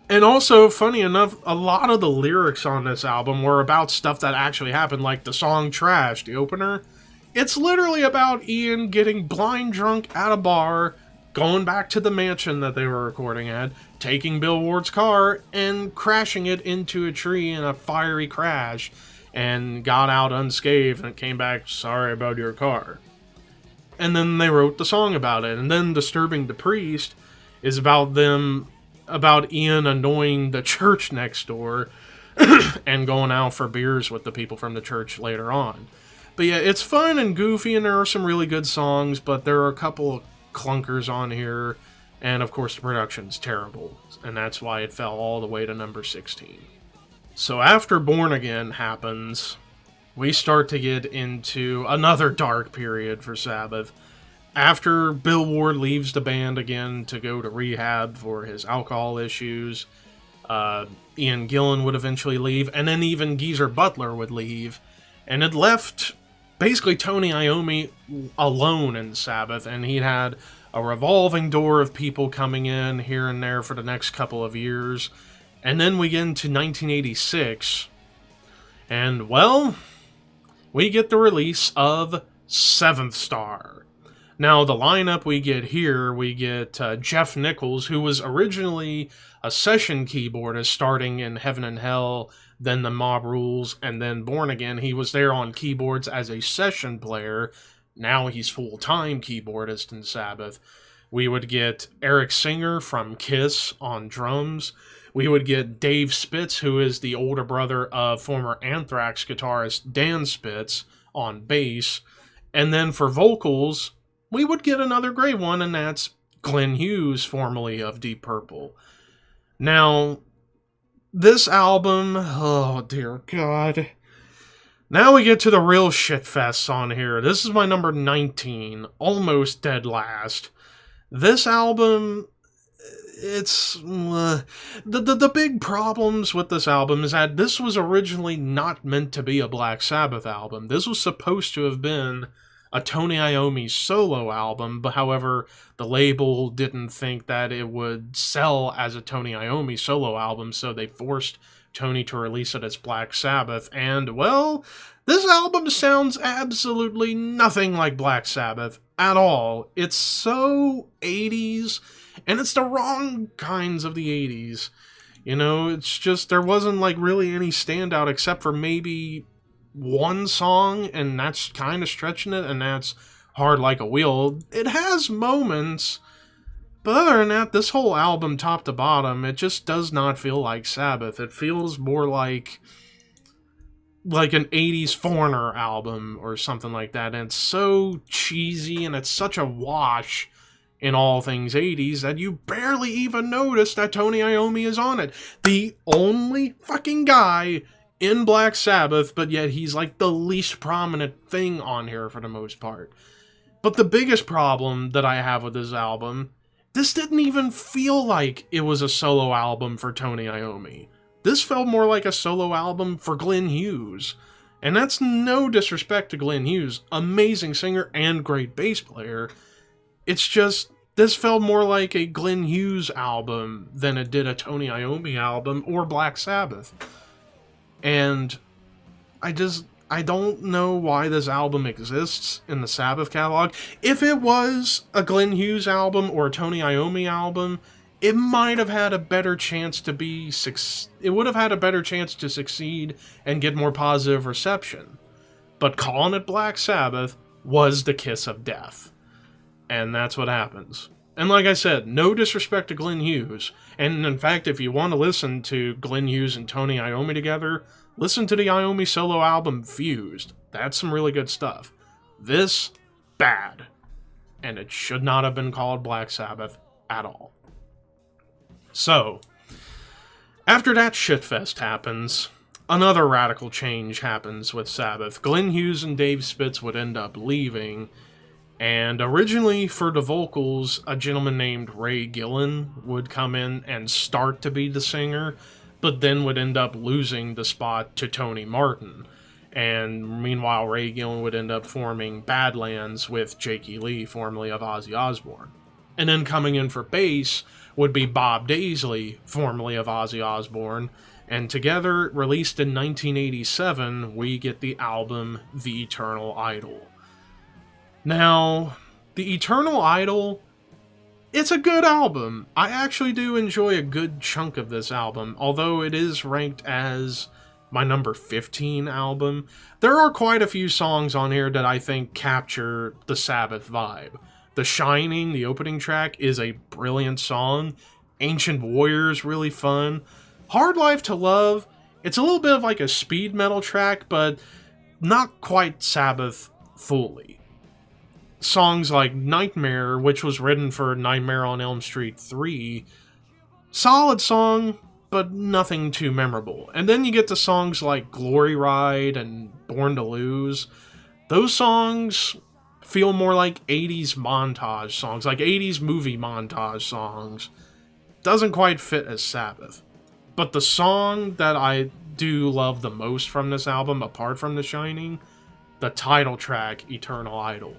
And also, funny enough, a lot of the lyrics on this album were about stuff that actually happened, like the song Trash, the opener. It's literally about Ian getting blind drunk at a bar, going back to the mansion that they were recording at, taking Bill Ward's car, and crashing it into a tree in a fiery crash, and got out unscathed and came back, sorry about your car. And then they wrote the song about it. And then Disturbing the Priest is about Ian annoying the church next door and going out for beers with the people from the church later on. But yeah, it's fun and goofy, and there are some really good songs, but there are a couple of clunkers on here, and of course the production's terrible, and that's why it fell all the way to number 16. So after Born Again happens, we start to get into another dark period for Sabbath. After Bill Ward leaves the band again to go to rehab for his alcohol issues, Ian Gillan would eventually leave, and then even Geezer Butler would leave, and it left basically Tony Iommi alone in Sabbath, and he had a revolving door of people coming in here and there for the next couple of years. And then we get into 1986, and well, we get the release of Seventh Star. Now, the lineup we get here, we get Jeff Nichols, who was originally a session keyboardist starting in Heaven and Hell, then The Mob Rules, and then Born Again. He was there on keyboards as a session player. Now he's full-time keyboardist in Sabbath. We would get Eric Singer from Kiss on drums. We would get Dave Spitz, who is the older brother of former Anthrax guitarist Dan Spitz, on bass. And then for vocals, we would get another great one, and that's Glenn Hughes, formerly of Deep Purple. Now, this album, oh dear God. Now we get to the real shitfests on here. This is my number 19, almost dead last. This album, it's... the big problems with this album is that this was originally not meant to be a Black Sabbath album. This was supposed to have been a Tony Iommi solo album, but however, the label didn't think that it would sell as a Tony Iommi solo album, so they forced Tony to release it as Black Sabbath, and, well, this album sounds absolutely nothing like Black Sabbath at all. It's so 80s, and it's the wrong kinds of the 80s. You know, it's just, there wasn't, like, really any standout except for maybe one song, and that's kind of stretching it, and that's Hard Like a Wheel. It has moments, but other than that, this whole album, top to bottom, it just does not feel like Sabbath. It feels more like an 80s Foreigner album or something like that, and it's so cheesy, and it's such a wash in all things 80s that you barely even notice that Tony Iommi is on it. The only fucking guy in Black Sabbath, but yet he's like the least prominent thing on here for the most part. But the biggest problem that I have with this album, this didn't even feel like it was a solo album for Tony Iommi. This felt more like a solo album for Glenn Hughes. And that's no disrespect to Glenn Hughes, amazing singer and great bass player. It's just, this felt more like a Glenn Hughes album than it did a Tony Iommi album or Black Sabbath. And I don't know why this album exists in the Sabbath catalog. If it was a Glenn Hughes album or a Tony Iommi album, it might have had a better chance to it would have had a better chance to succeed and get more positive reception. But calling it Black Sabbath was the kiss of death. And that's what happens. And like I said, no disrespect to Glenn Hughes. And in fact, if you want to listen to Glenn Hughes and Tony Iommi together, listen to the Iommi solo album Fused. That's some really good stuff. This, bad. And it should not have been called Black Sabbath at all. So, after that shitfest happens, another radical change happens with Sabbath. Glenn Hughes and Dave Spitz would end up leaving, and originally for the vocals, a gentleman named Ray Gillen would come in and start to be the singer, but then would end up losing the spot to Tony Martin. And meanwhile, Ray Gillen would end up forming Badlands with Jakey Lee, formerly of Ozzy Osbourne. And then coming in for bass would be Bob Daisley, formerly of Ozzy Osbourne, and together, released in 1987, we get the album The Eternal Idol. Now, The Eternal Idol, it's a good album. I actually do enjoy a good chunk of this album, although it is ranked as my number 15 album. There are quite a few songs on here that I think capture the Sabbath vibe. The Shining, the opening track, is a brilliant song. Ancient Warrior's really fun. Hard Life to Love, it's a little bit of like a speed metal track, but not quite Sabbath fully. Songs like Nightmare, which was written for Nightmare on Elm Street 3, solid song, but nothing too memorable. And then you get to songs like Glory Ride and Born to Lose. Those songs feel more like 80s montage songs, like 80s movie montage songs. Doesn't quite fit as Sabbath. But the song that I do love the most from this album, apart from The Shining, the title track, Eternal Idol.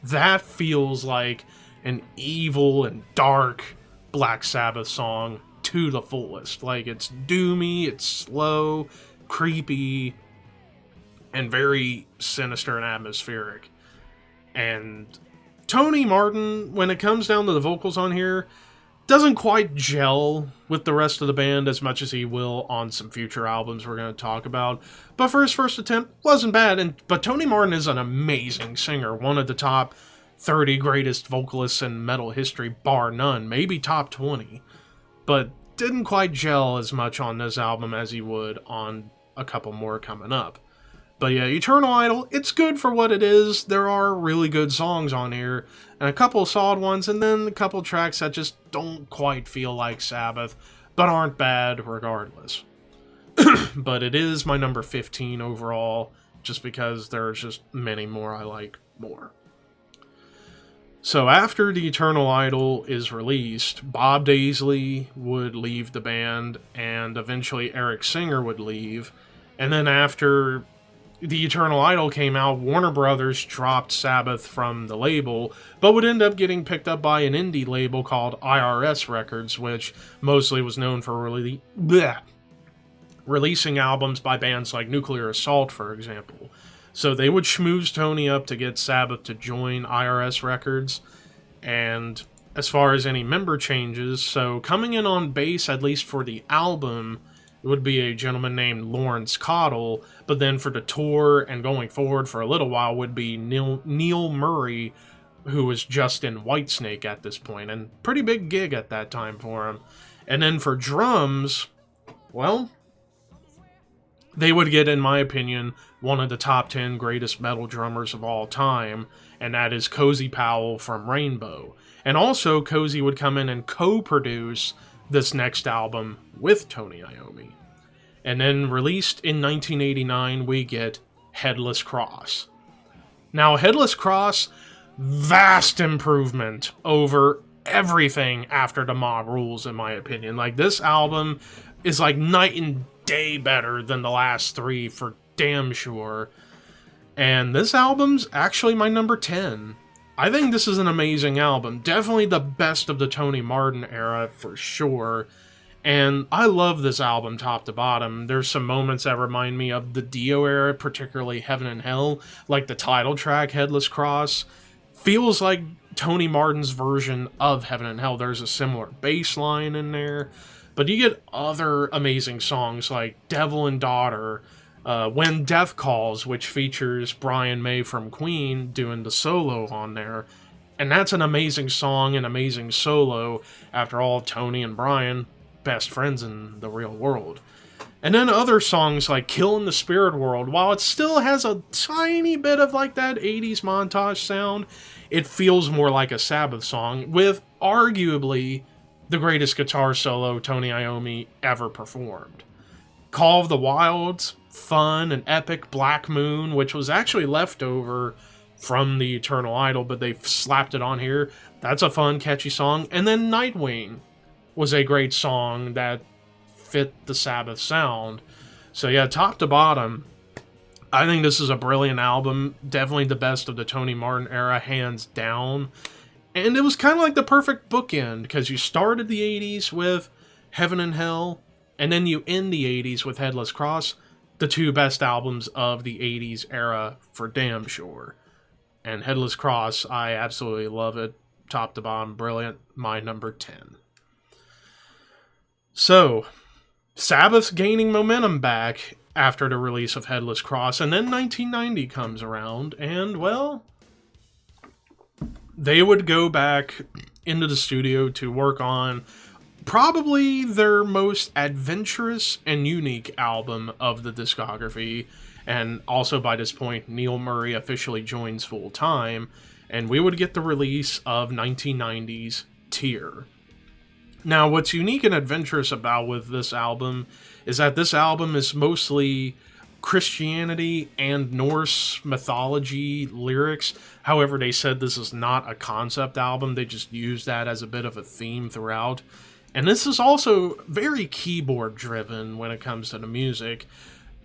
That feels like an evil and dark Black Sabbath song to the fullest. Like, it's doomy, it's slow, creepy, and very sinister and atmospheric. And Tony Martin, when it comes down to the vocals on here, doesn't quite gel with the rest of the band as much as he will on some future albums we're going to talk about. But for his first attempt, wasn't bad. But Tony Martin is an amazing singer, one of the top 30 greatest vocalists in metal history, bar none, maybe top 20. But didn't quite gel as much on this album as he would on a couple more coming up. But yeah, Eternal Idol, it's good for what it is. There are really good songs on here, and a couple of solid ones, and then a couple of tracks that just don't quite feel like Sabbath, but aren't bad regardless. But it is my number 15 overall, just because there's just many more I like more. So after the Eternal Idol is released, Bob Daisley would leave the band, and eventually Eric Singer would leave. And then after the Eternal Idol came out, Warner Brothers dropped Sabbath from the label, but would end up getting picked up by an indie label called IRS Records, which mostly was known for releasing albums by bands like Nuclear Assault, for example. So they would schmooze Tony up to get Sabbath to join IRS Records. And as far as any member changes, so coming in on bass, at least for the album, it would be a gentleman named Lawrence Cottle, but then for the tour and going forward for a little while would be Neil Murray, who was just in Whitesnake at this point, and pretty big gig at that time for him. And then for drums, well, they would get, in my opinion, one of the top 10 greatest metal drummers of all time, and that is Cozy Powell from Rainbow. And also, Cozy would come in and co-produce this next album with Tony Iommi. And then released in 1989, we get Headless Cross. Now, Headless Cross, vast improvement over everything after the Mob Rules, in my opinion. Like, this album is like night and day better than the last three for damn sure. And this album's actually my number 10. I think this is an amazing album. Definitely the best of the Tony Martin era for sure. And I love this album top to bottom. There's some moments that remind me of the Dio era, particularly Heaven and Hell, like the title track, Headless Cross. Feels like Tony Martin's version of Heaven and Hell. There's a similar bass line in there. But you get other amazing songs like Devil and Daughter, When Death Calls, which features Brian May from Queen doing the solo on there. And that's an amazing song, an amazing solo. After all, Tony and Brian, best friends in the real world. And then other songs like Kill in the Spirit World, while it still has a tiny bit of like that 80s montage sound, it feels more like a Sabbath song with arguably the greatest guitar solo Tony Iommi ever performed. Call of the Wilds, fun and epic. Black Moon, which was actually left over from the Eternal Idol, but they slapped it on here. That's a fun, catchy song. And then Nightwing was a great song that fit the Sabbath sound. So yeah, top to bottom, I think this is a brilliant album. Definitely the best of the Tony Martin era, hands down. And it was kind of like the perfect bookend, because you started the 80s with Heaven and Hell, and then you end the 80s with Headless Cross, the two best albums of the 80s era for damn sure. And Headless Cross, I absolutely love it. Top to bottom, brilliant. My number 10. So, Sabbath's gaining momentum back after the release of Headless Cross, and then 1990 comes around, and, well, they would go back into the studio to work on probably their most adventurous and unique album of the discography. And also by this point, Neil Murray officially joins full time, and we would get the release of 1990's Tear. Now, what's unique and adventurous about with this album is that this album is mostly Christianity and Norse mythology lyrics. However, they said this is not a concept album. They just use that as a bit of a theme throughout. And this is also very keyboard driven when it comes to the music,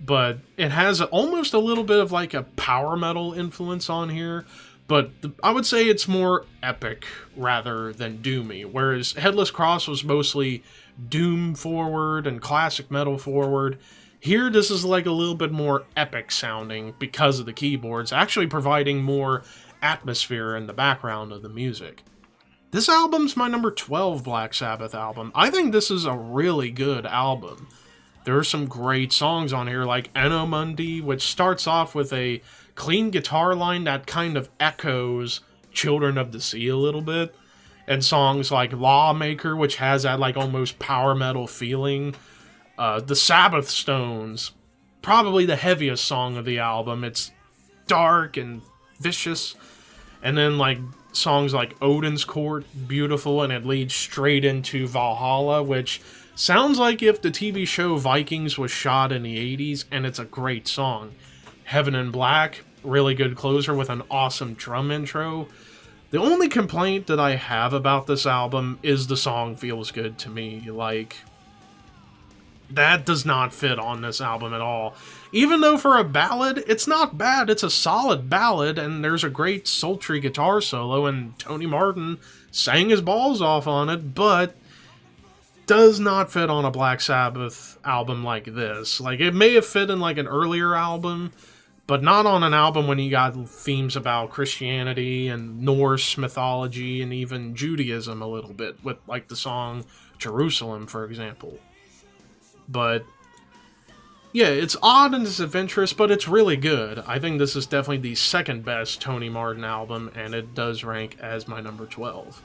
but it has almost a little bit of like a power metal influence on here. But I would say it's more epic rather than doomy, whereas Headless Cross was mostly doom forward and classic metal forward. Here, this is like a little bit more epic sounding because of the keyboards, actually providing more atmosphere in the background of the music. This album's my number 12 Black Sabbath album. I think this is a really good album. There are some great songs on here, like Eno Mundi, which starts off with a clean guitar line that kind of echoes Children of the Sea a little bit. And songs like Lawmaker, which has that like almost power metal feeling. The Sabbath Stones, probably the heaviest song of the album. It's dark and vicious, and then like songs like Odin's Court, beautiful, and it leads straight into Valhalla, which sounds like if the TV show Vikings was shot in the 80s, and it's a great song. Heaven in Black, really good closer with an awesome drum intro. The only complaint that I have about this album is the song Feels Good to Me. Like, that does not fit on this album at all. Even though for a ballad, it's not bad. It's a solid ballad, and there's a great sultry guitar solo, and Tony Martin sang his balls off on it, but does not fit on a Black Sabbath album like this. Like, it may have fit in like an earlier album, but not on an album when you got themes about Christianity and Norse mythology and even Judaism a little bit, with like the song Jerusalem, for example. But yeah, it's odd and it's adventurous, but it's really good. I think this is definitely the second best Tony Martin album, and it does rank as my number 12.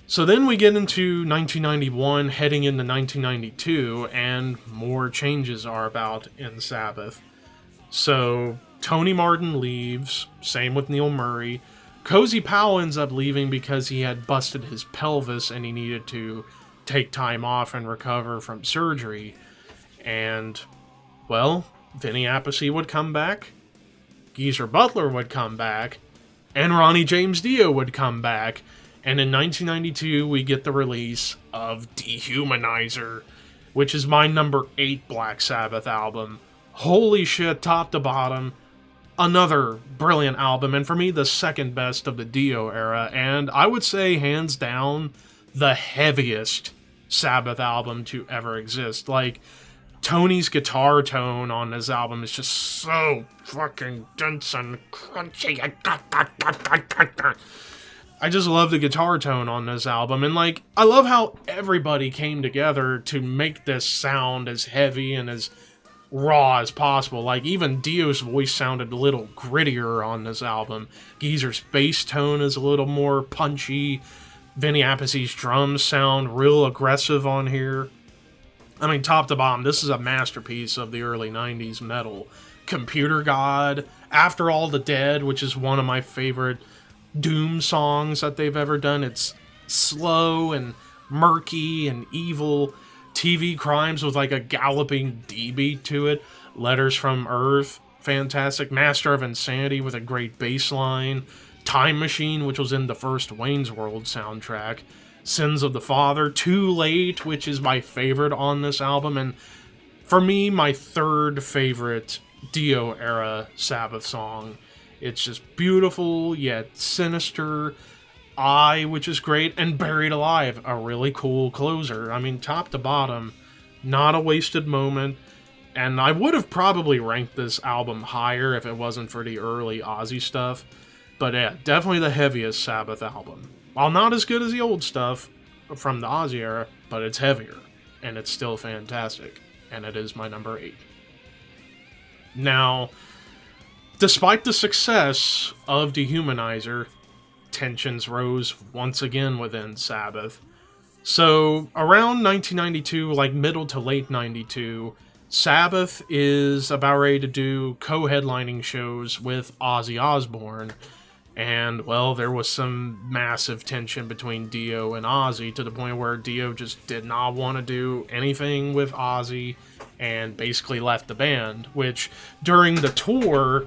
So then we get into 1991, heading into 1992, and more changes are about in Sabbath. So Tony Martin leaves, same with Neil Murray. Cozy Powell ends up leaving because he had busted his pelvis and he needed to take time off and recover from surgery. And, well, Vinny Appice would come back, Geezer Butler would come back, and Ronnie James Dio would come back. And in 1992, we get the release of Dehumanizer, which is my number 8 Black Sabbath album. Holy shit, top to bottom, another brilliant album, and for me, the second best of the Dio era, and I would say, hands down, the heaviest Sabbath album to ever exist. Like, Tony's guitar tone on this album is just so fucking dense and crunchy. I just love the guitar tone on this album, and like, I love how everybody came together to make this sound as heavy and as raw as possible. Like, even Dio's voice sounded a little grittier on this album. Geezer's bass tone is a little more punchy. Vinny Appice's drums sound real aggressive on here. I mean, top to bottom, this is a masterpiece of the early 90s metal. Computer God, After All the Dead, which is one of my favorite Doom songs that they've ever done. It's slow and murky and evil. TV Crimes with like a galloping D beat to it. Letters from Earth, fantastic. Master of Insanity with a great bass line. Time Machine, which was in the first Wayne's World soundtrack. Sins of the Father. Too Late, which is my favorite on this album, and for me, my third favorite Dio era Sabbath song. It's just beautiful yet sinister. I, which is great, and Buried Alive, a really cool closer. I mean, top to bottom, not a wasted moment, and I would have probably ranked this album higher if it wasn't for the early Ozzy stuff, but yeah, definitely the heaviest Sabbath album. While not as good as the old stuff from the Ozzy era, but it's heavier, and it's still fantastic, and it is my number 8. Now, despite the success of Dehumanizer, tensions rose once again within Sabbath. So, around 1992, like middle to late 92, Sabbath is about ready to do co-headlining shows with Ozzy Osbourne. And, well, there was some massive tension between Dio and Ozzy to the point where Dio just did not want to do anything with Ozzy and basically left the band, which during the tour,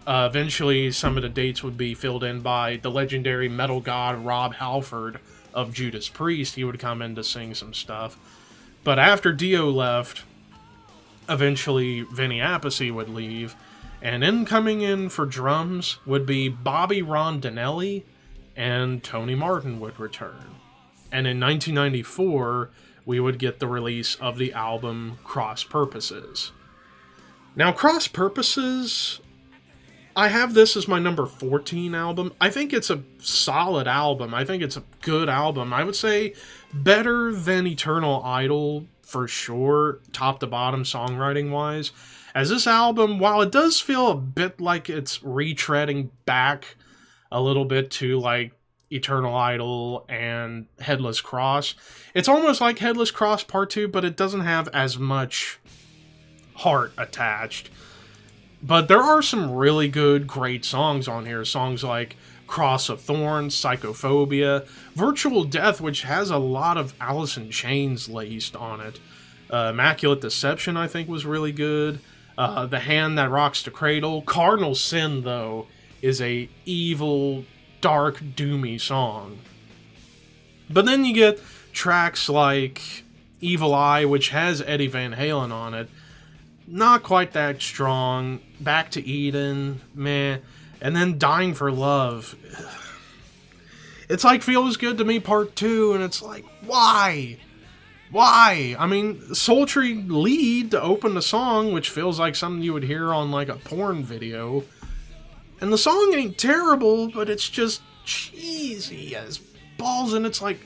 eventually some of the dates would be filled in by the legendary metal god Rob Halford of Judas Priest. He would come in to sing some stuff. But after Dio left, eventually Vinny Appice would leave, and then coming in for drums would be Bobby Rondinelli, and Tony Martin would return. And in 1994, we would get the release of the album Cross Purposes. Now, Cross Purposes, I have this as my number 14 album. I think it's a solid album. I think it's a good album. I would say better than Eternal Idol, for sure, top to bottom songwriting-wise. As this album, while it does feel a bit like it's retreading back a little bit to, like, Eternal Idol and Headless Cross, it's almost like Headless Cross Part 2, but it doesn't have as much heart attached. But there are some really good, great songs on here. Songs like Cross of Thorns, Psychophobia, Virtual Death, which has a lot of Alice in Chains laced on it. Immaculate Deception, I think, was really good. The Hand That Rocks the Cradle. Cardinal Sin, though, is a evil, dark, doomy song. But then you get tracks like Evil Eye, which has Eddie Van Halen on it. Not quite that strong. Back to Eden, meh. And then Dying for Love. It's like Feels Good to Me Part 2, and it's like, why? Why? I mean, sultry lead to open the song, which feels like something you would hear on like a porn video. And the song ain't terrible, but it's just cheesy as balls, and it's like,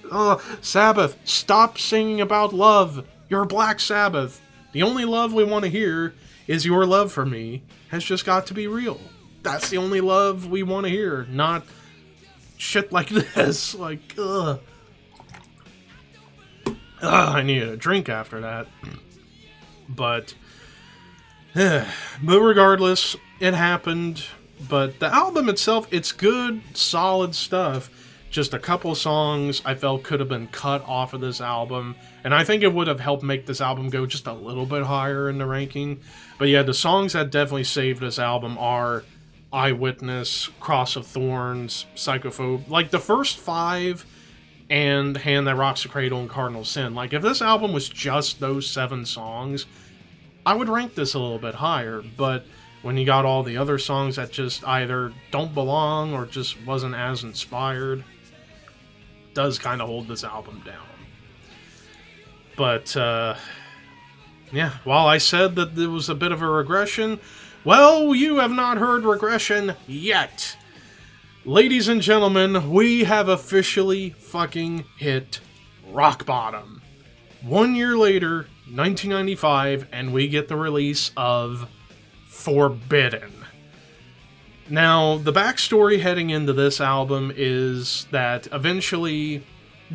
Sabbath, stop singing about love. You're Black Sabbath. The only love we want to hear is your love for me has just got to be real. That's the only love we want to hear, not shit like this. Like, I needed a drink after that. But regardless, it happened. But the album itself, it's good, solid stuff. Just a couple songs I felt could have been cut off of this album, and I think it would have helped make this album go just a little bit higher in the ranking. But yeah, the songs that definitely saved this album are Eyewitness, Cross of Thorns, Psychophobe. Like, the first 5 and Hand That Rocks the Cradle and Cardinal Sin. Like, if this album was just those 7 songs, I would rank this a little bit higher, but when you got all the other songs that just either don't belong or just wasn't as inspired, does kind of hold this album down. But, yeah, while I said that there was a bit of a regression, well, you have not heard regression yet. Ladies and gentlemen, we have officially fucking hit rock bottom. 1 year later, 1995, and we get the release of Forbidden. Now, the backstory heading into this album is that eventually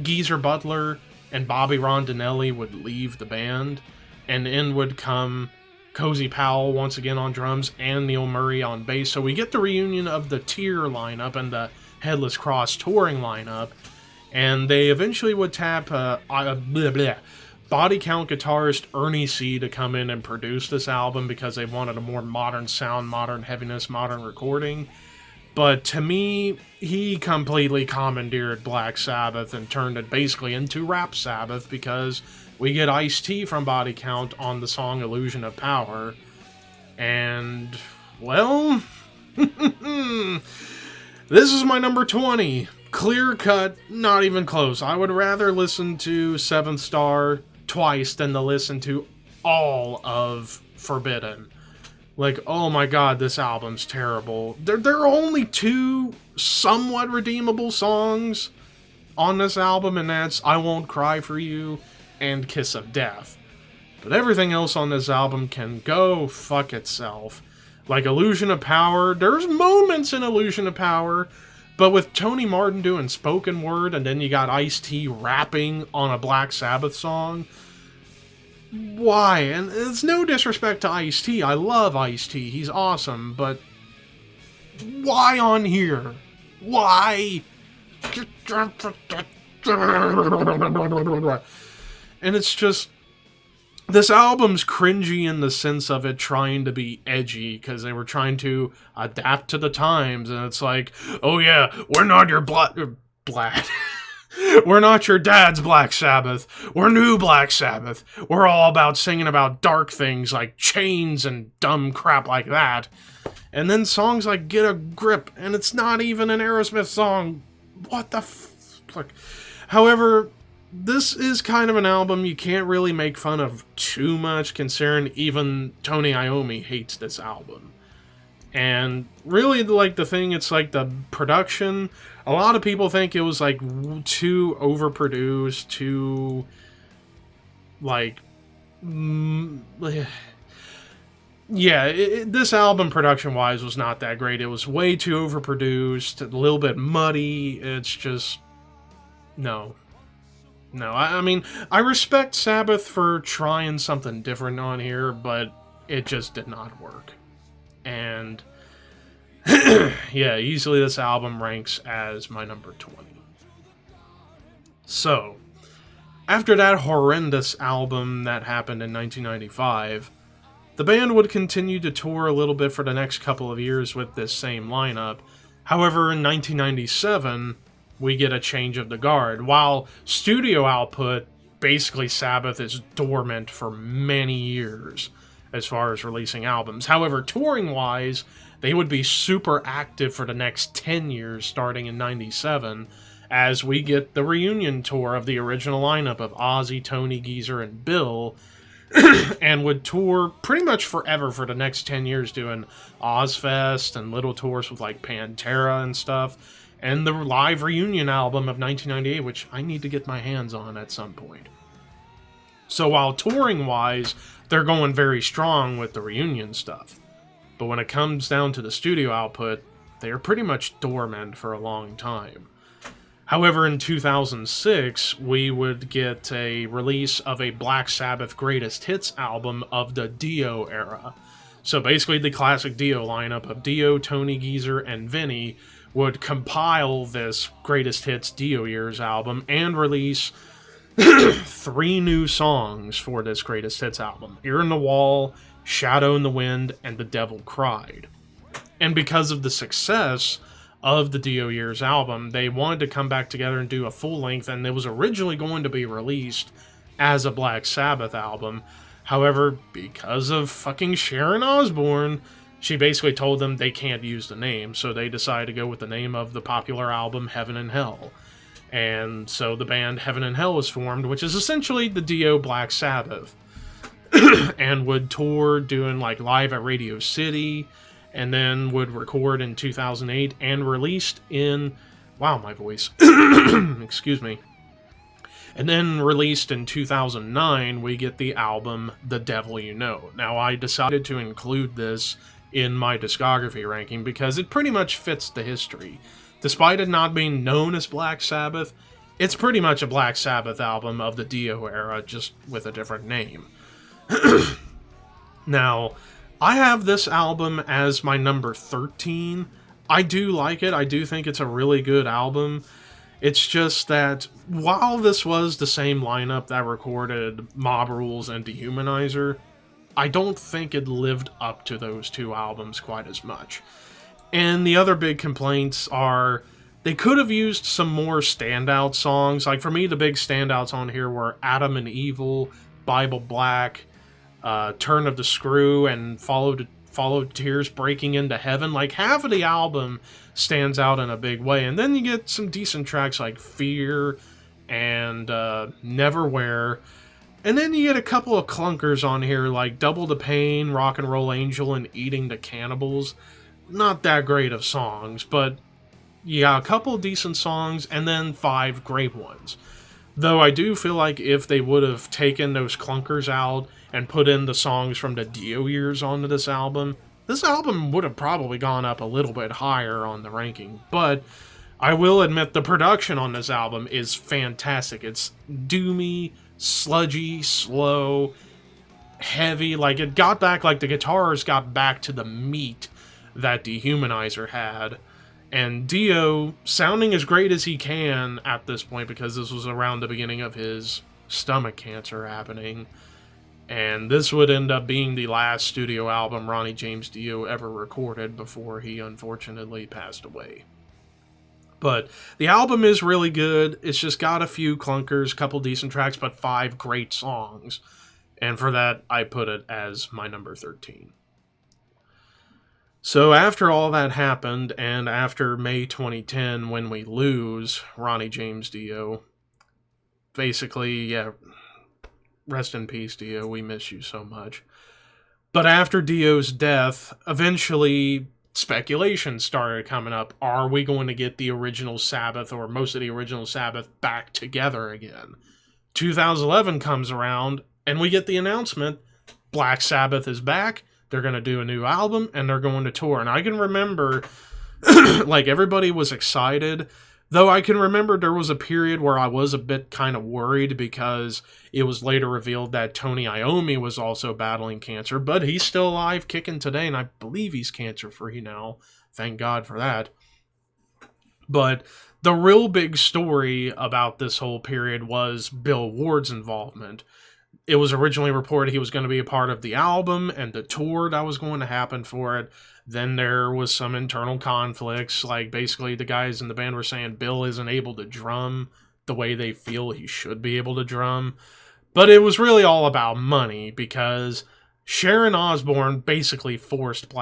Geezer Butler and Bobby Rondinelli would leave the band, and in would come Cozy Powell once again on drums and Neil Murray on bass. So we get the reunion of the Tear lineup and the Headless Cross touring lineup, and they eventually would tap Body Count guitarist Ernie C. to come in and produce this album because they wanted a more modern sound, modern heaviness, modern recording. But to me, he completely commandeered Black Sabbath and turned it basically into Rap Sabbath because we get Ice-T from Body Count on the song Illusion of Power. And, well, this is my number 20. Clear cut, not even close. I would rather listen to Seventh Star twice than to listen to all of Forbidden. Like, oh my god, this album's terrible. There are only 2 somewhat redeemable songs on this album, and that's I Won't Cry For You and Kiss of Death. But everything else on this album can go fuck itself. Like Illusion of Power, there's moments in Illusion of Power, but with Tony Martin doing spoken word, and then you got Ice-T rapping on a Black Sabbath song, why? And it's no disrespect to Ice-T. I love Ice-T. He's awesome, but why on here? Why? And it's just, this album's cringy in the sense of it trying to be edgy, because they were trying to adapt to the times, and it's like, oh yeah, we're not your black. We're not your dad's Black Sabbath. We're new Black Sabbath. We're all about singing about dark things like chains and dumb crap like that. And then songs like Get a Grip, and it's not even an Aerosmith song. What the fuck? However, this is kind of an album you can't really make fun of too much, considering even Tony Iommi hates this album. And really, like, the thing, it's like the production. A lot of people think it was, like, too overproduced, too, like, yeah, this album production-wise was not that great. It was way too overproduced, a little bit muddy. It's just, no. I mean, I respect Sabbath for trying something different on here, but it just did not work. And yeah, easily this album ranks as my number 20. So, after that horrendous album that happened in 1995, the band would continue to tour a little bit for the next couple of years with this same lineup. However, in 1997, we get a change of the guard. While studio output, basically Sabbath is dormant for many years as far as releasing albums. However, touring-wise, they would be super active for the next 10 years starting in 97, as we get the reunion tour of the original lineup of Ozzy, Tony, Geezer, and Bill, and would tour pretty much forever for the next 10 years doing Ozfest and little tours with like Pantera and stuff, and the live reunion album of 1998, which I need to get my hands on at some point. So while touring-wise, they're going very strong with the reunion stuff, but when it comes down to the studio output, they're pretty much dormant for a long time. However, in 2006, we would get a release of a Black Sabbath Greatest Hits album of the Dio era. So basically the classic Dio lineup of Dio, Tony, Geezer, and Vinny would compile this Greatest Hits Dio Years album and release 3 new songs for this Greatest Hits album: Ear in the Wall, Shadow in the Wind, and The Devil Cried. And because of the success of the Dio Years album, they wanted to come back together and do a full length, and it was originally going to be released as a Black Sabbath album. However, because of fucking Sharon Osbourne, she basically told them they can't use the name, so they decided to go with the name of the popular album Heaven and Hell. And so the band Heaven and Hell was formed, which is essentially the Dio Black Sabbath, and would tour doing like live at Radio City, and then would record in 2008 and released in, wow, my voice, excuse me. And then released in 2009, we get the album The Devil You Know. Now, I decided to include this in my discography ranking because it pretty much fits the history. Despite it not being known as Black Sabbath, it's pretty much a Black Sabbath album of the Dio era, just with a different name. Now, I have this album as my number 13. I do like it. I do think it's a really good album. It's just that while this was the same lineup that recorded Mob Rules and Dehumanizer, I don't think it lived up to those 2 albums quite as much. And the other big complaints are they could have used some more standout songs. Like for me, the big standouts on here were Adam and Evil, Bible Black, Turn of the Screw, and Followed Tears Breaking into Heaven. Like half of the album stands out in a big way. And then you get some decent tracks like Fear and Neverwhere. And then you get a couple of clunkers on here like Double the Pain, Rock and Roll Angel, and Eating the Cannibals. Not that great of songs, but you got a couple of decent songs and then 5 great ones. Though I do feel like if they would have taken those clunkers out and put in the songs from the Dio years onto this album would have probably gone up a little bit higher on the ranking. But I will admit the production on this album is fantastic. It's doomy, sludgy, slow, heavy. Like it got back, like the guitars got back to the meat that Dehumanizer had. And Dio, sounding as great as he can at this point, because this was around the beginning of his stomach cancer happening, and this would end up being the last studio album Ronnie James Dio ever recorded before he unfortunately passed away. But the album is really good. It's just got a few clunkers, couple decent tracks, but 5 great songs. And for that, I put it as my number 13. So after all that happened, and after May 2010, when we lose Ronnie James Dio, basically, yeah, rest in peace, Dio, we miss you so much. But after Dio's death, eventually speculation started coming up. Are we going to get the original Sabbath, or most of the original Sabbath, back together again? 2011 comes around, and we get the announcement, Black Sabbath is back. They're going to do a new album, and they're going to tour. And I can remember, like, everybody was excited, Though I can remember there was a period where I was a bit kind of worried because it was later revealed that Tony Iommi was also battling cancer, but he's still alive, kicking today, and I believe he's cancer-free now. Thank God for that. But the real big story about this whole period was Bill Ward's involvement. It was originally reported he was going to be a part of the album and the tour that was going to happen for it. Then there was some internal conflicts. Like, basically, the guys in the band were saying Bill isn't able to drum the way they feel he should be able to drum. But it was really all about money, because Sharon Osbourne basically forced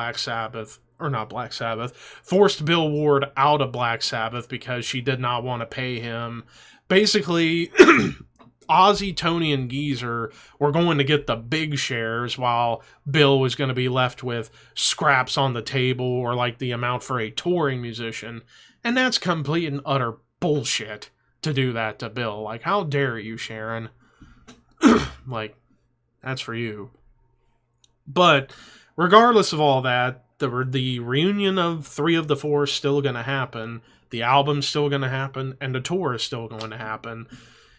forced Bill Ward out of Black Sabbath because she did not want to pay him. Basically, Ozzy, Tony, and Geezer were going to get the big shares, while Bill was going to be left with scraps on the table, or like the amount for a touring musician. And that's complete and utter bullshit to do that to Bill. Like, how dare you, Sharon? Like, that's for you. But regardless of all that, the reunion of 3 of the 4 is still going to happen. The album's still going to happen, and the tour is still going to happen.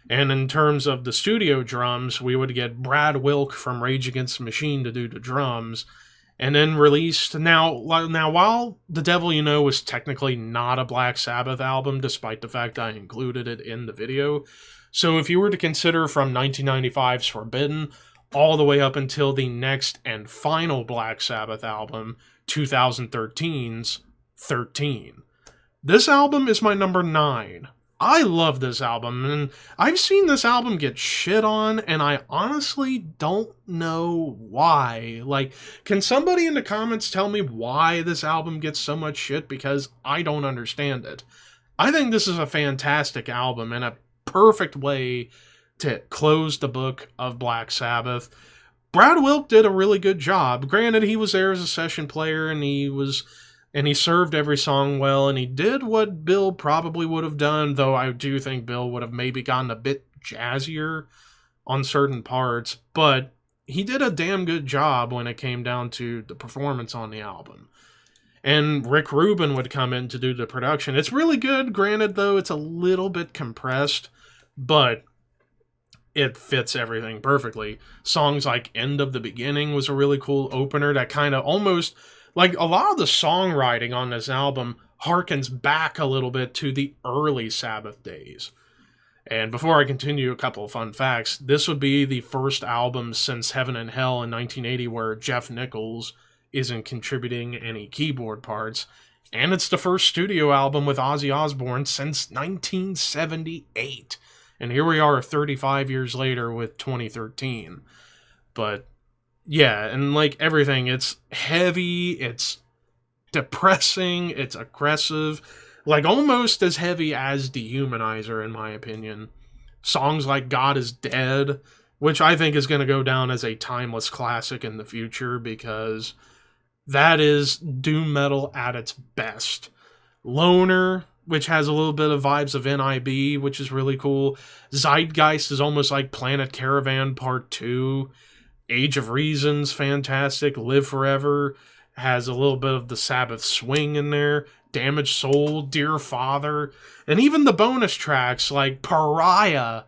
And in terms of the studio drums, we would get Brad Wilk from Rage Against the Machine to do the drums, and then released... Now, while The Devil You Know was technically not a Black Sabbath album, despite the fact I included it in the video, so if you were to consider from 1995's Forbidden all the way up until the next and final Black Sabbath album, 2013's 13. This album is my number 9. I love this album, and I've seen this album get shit on, and I honestly don't know why. Like, can somebody in the comments tell me why this album gets so much shit? Because I don't understand it. I think this is a fantastic album, and a perfect way to close the book of Black Sabbath. Brad Wilk did a really good job. Granted, he was there as a session player, and he served every song well, and he did what Bill probably would have done, though I do think Bill would have maybe gotten a bit jazzier on certain parts, but he did a damn good job when it came down to the performance on the album. And Rick Rubin would come in to do the production. It's really good, granted, though, it's a little bit compressed, but it fits everything perfectly. Songs like End of the Beginning was a really cool opener that kind of almost... Like, a lot of the songwriting on this album harkens back a little bit to the early Sabbath days. And before I continue, a couple of fun facts. This would be the first album since Heaven and Hell in 1980 where Jeff Nichols isn't contributing any keyboard parts. And it's the first studio album with Ozzy Osbourne since 1978. And here we are 35 years later with 2013. But... yeah, and like everything, it's heavy, it's depressing, it's aggressive, like almost as heavy as Dehumanizer, in my opinion. Songs like God is Dead, which I think is going to go down as a timeless classic in the future, because that is doom metal at its best. Loner, which has a little bit of vibes of NIB, which is really cool. Zeitgeist is almost like Planet Caravan Part 2. Age of Reason's fantastic. Live Forever has a little bit of the Sabbath swing in there. Damaged Soul, Dear Father, and even the bonus tracks like Pariah.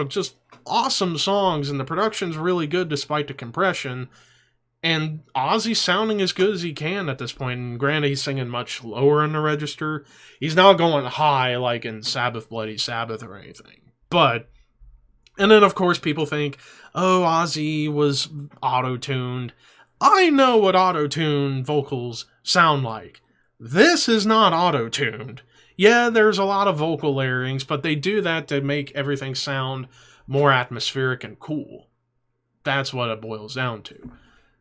Just awesome songs, and the production's really good despite the compression. And Ozzy's sounding as good as he can at this point. And granted, he's singing much lower in the register. He's not going high like in Sabbath Bloody Sabbath or anything. But... and then, of course, people think, oh, Ozzy was auto-tuned. I know what auto-tuned vocals sound like. This is not auto-tuned. Yeah, there's a lot of vocal layerings, but they do that to make everything sound more atmospheric and cool. That's what it boils down to.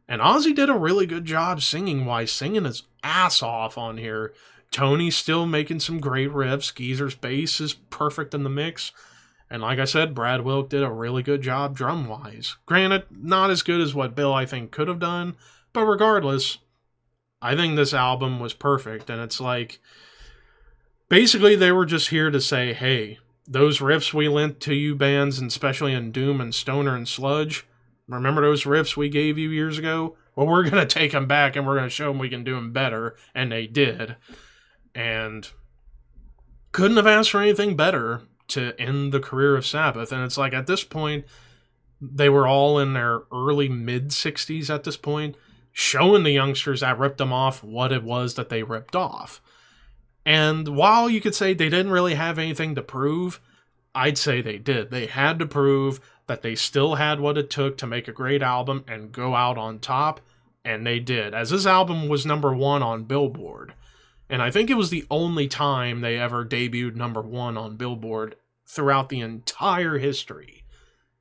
And Ozzy did a really good job singing-wise, singing his ass off on here. Tony's still making some great riffs. Geezer's bass is perfect in the mix. And like I said, Brad Wilk did a really good job drum-wise. Granted, not as good as what Bill, I think, could have done. But regardless, I think this album was perfect. And it's like, basically they were just here to say, hey, those riffs we lent to you bands, and especially in Doom and Stoner and Sludge, remember those riffs we gave you years ago? Well, we're going to take them back and we're going to show them we can do them better. And they did. And couldn't have asked for anything better to end the career of Sabbath. And it's like, at this point, they were all in their early mid-60s at this point, showing the youngsters that ripped them off what it was that they ripped off. And while you could say they didn't really have anything to prove, I'd say they did. They had to prove that they still had what it took to make a great album and go out on top, and they did, as this album was #1 on Billboard. And I think it was the only time they ever debuted #1 on Billboard throughout the entire history.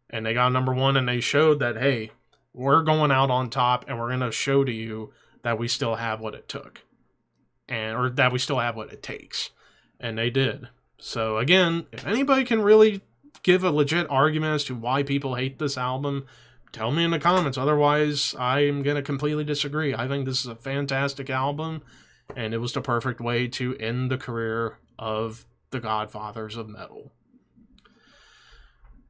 And they got #1, and they showed that, hey, we're going out on top, and we're going to show to you that we still have what it took. Or that we still have what it takes. And they did. So again, if anybody can really give a legit argument as to why people hate this album, tell me in the comments. Otherwise, I'm going to completely disagree. I think this is a fantastic album, and it was the perfect way to end the career of the godfathers of metal.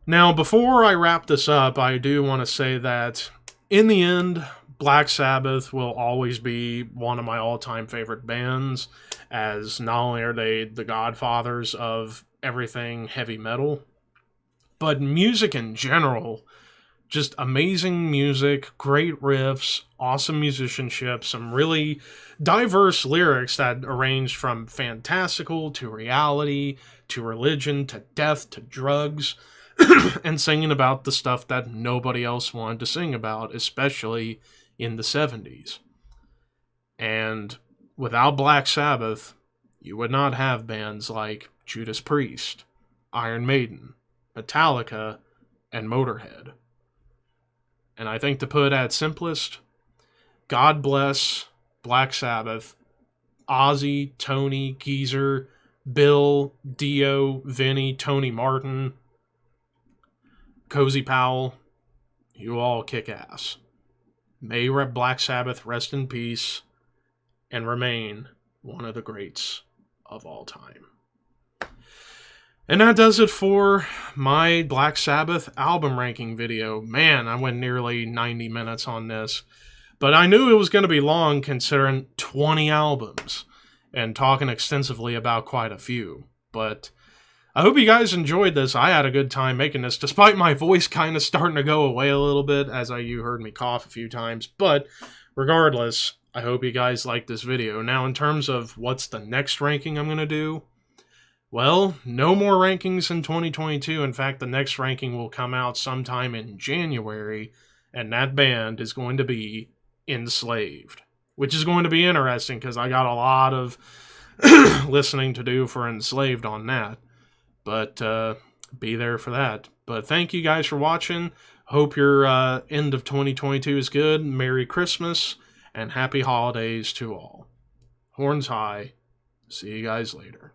Now, before I wrap this up, I do want to say that in the end, Black Sabbath will always be one of my all-time favorite bands, as not only are they the godfathers of everything heavy metal, but music in general. Just amazing music, great riffs, awesome musicianship, some really diverse lyrics that arranged from fantastical to reality, to religion, to death, to drugs, and singing about the stuff that nobody else wanted to sing about, especially in the 70s. And without Black Sabbath, you would not have bands like Judas Priest, Iron Maiden, Metallica, and Motorhead. And I think to put it at simplest, God bless Black Sabbath, Ozzy, Tony, Geezer, Bill, Dio, Vinny, Tony Martin, Cozy Powell, you all kick ass. May Black Sabbath rest in peace and remain one of the greats of all time. And that does it for my Black Sabbath album ranking video. Man, I went nearly 90 minutes on this. But I knew it was going to be long considering 20 albums and talking extensively about quite a few. But I hope you guys enjoyed this. I had a good time making this, despite my voice kind of starting to go away a little bit, as you heard me cough a few times. But regardless, I hope you guys liked this video. Now, in terms of what's the next ranking I'm going to do, well, no more rankings in 2022. In fact, the next ranking will come out sometime in January, and that band is going to be Enslaved, which is going to be interesting because I got a lot of listening to do for Enslaved on that. But be there for that. But thank you guys for watching. Hope your end of 2022 is good. Merry Christmas and happy holidays to all. Horns high. See you guys later.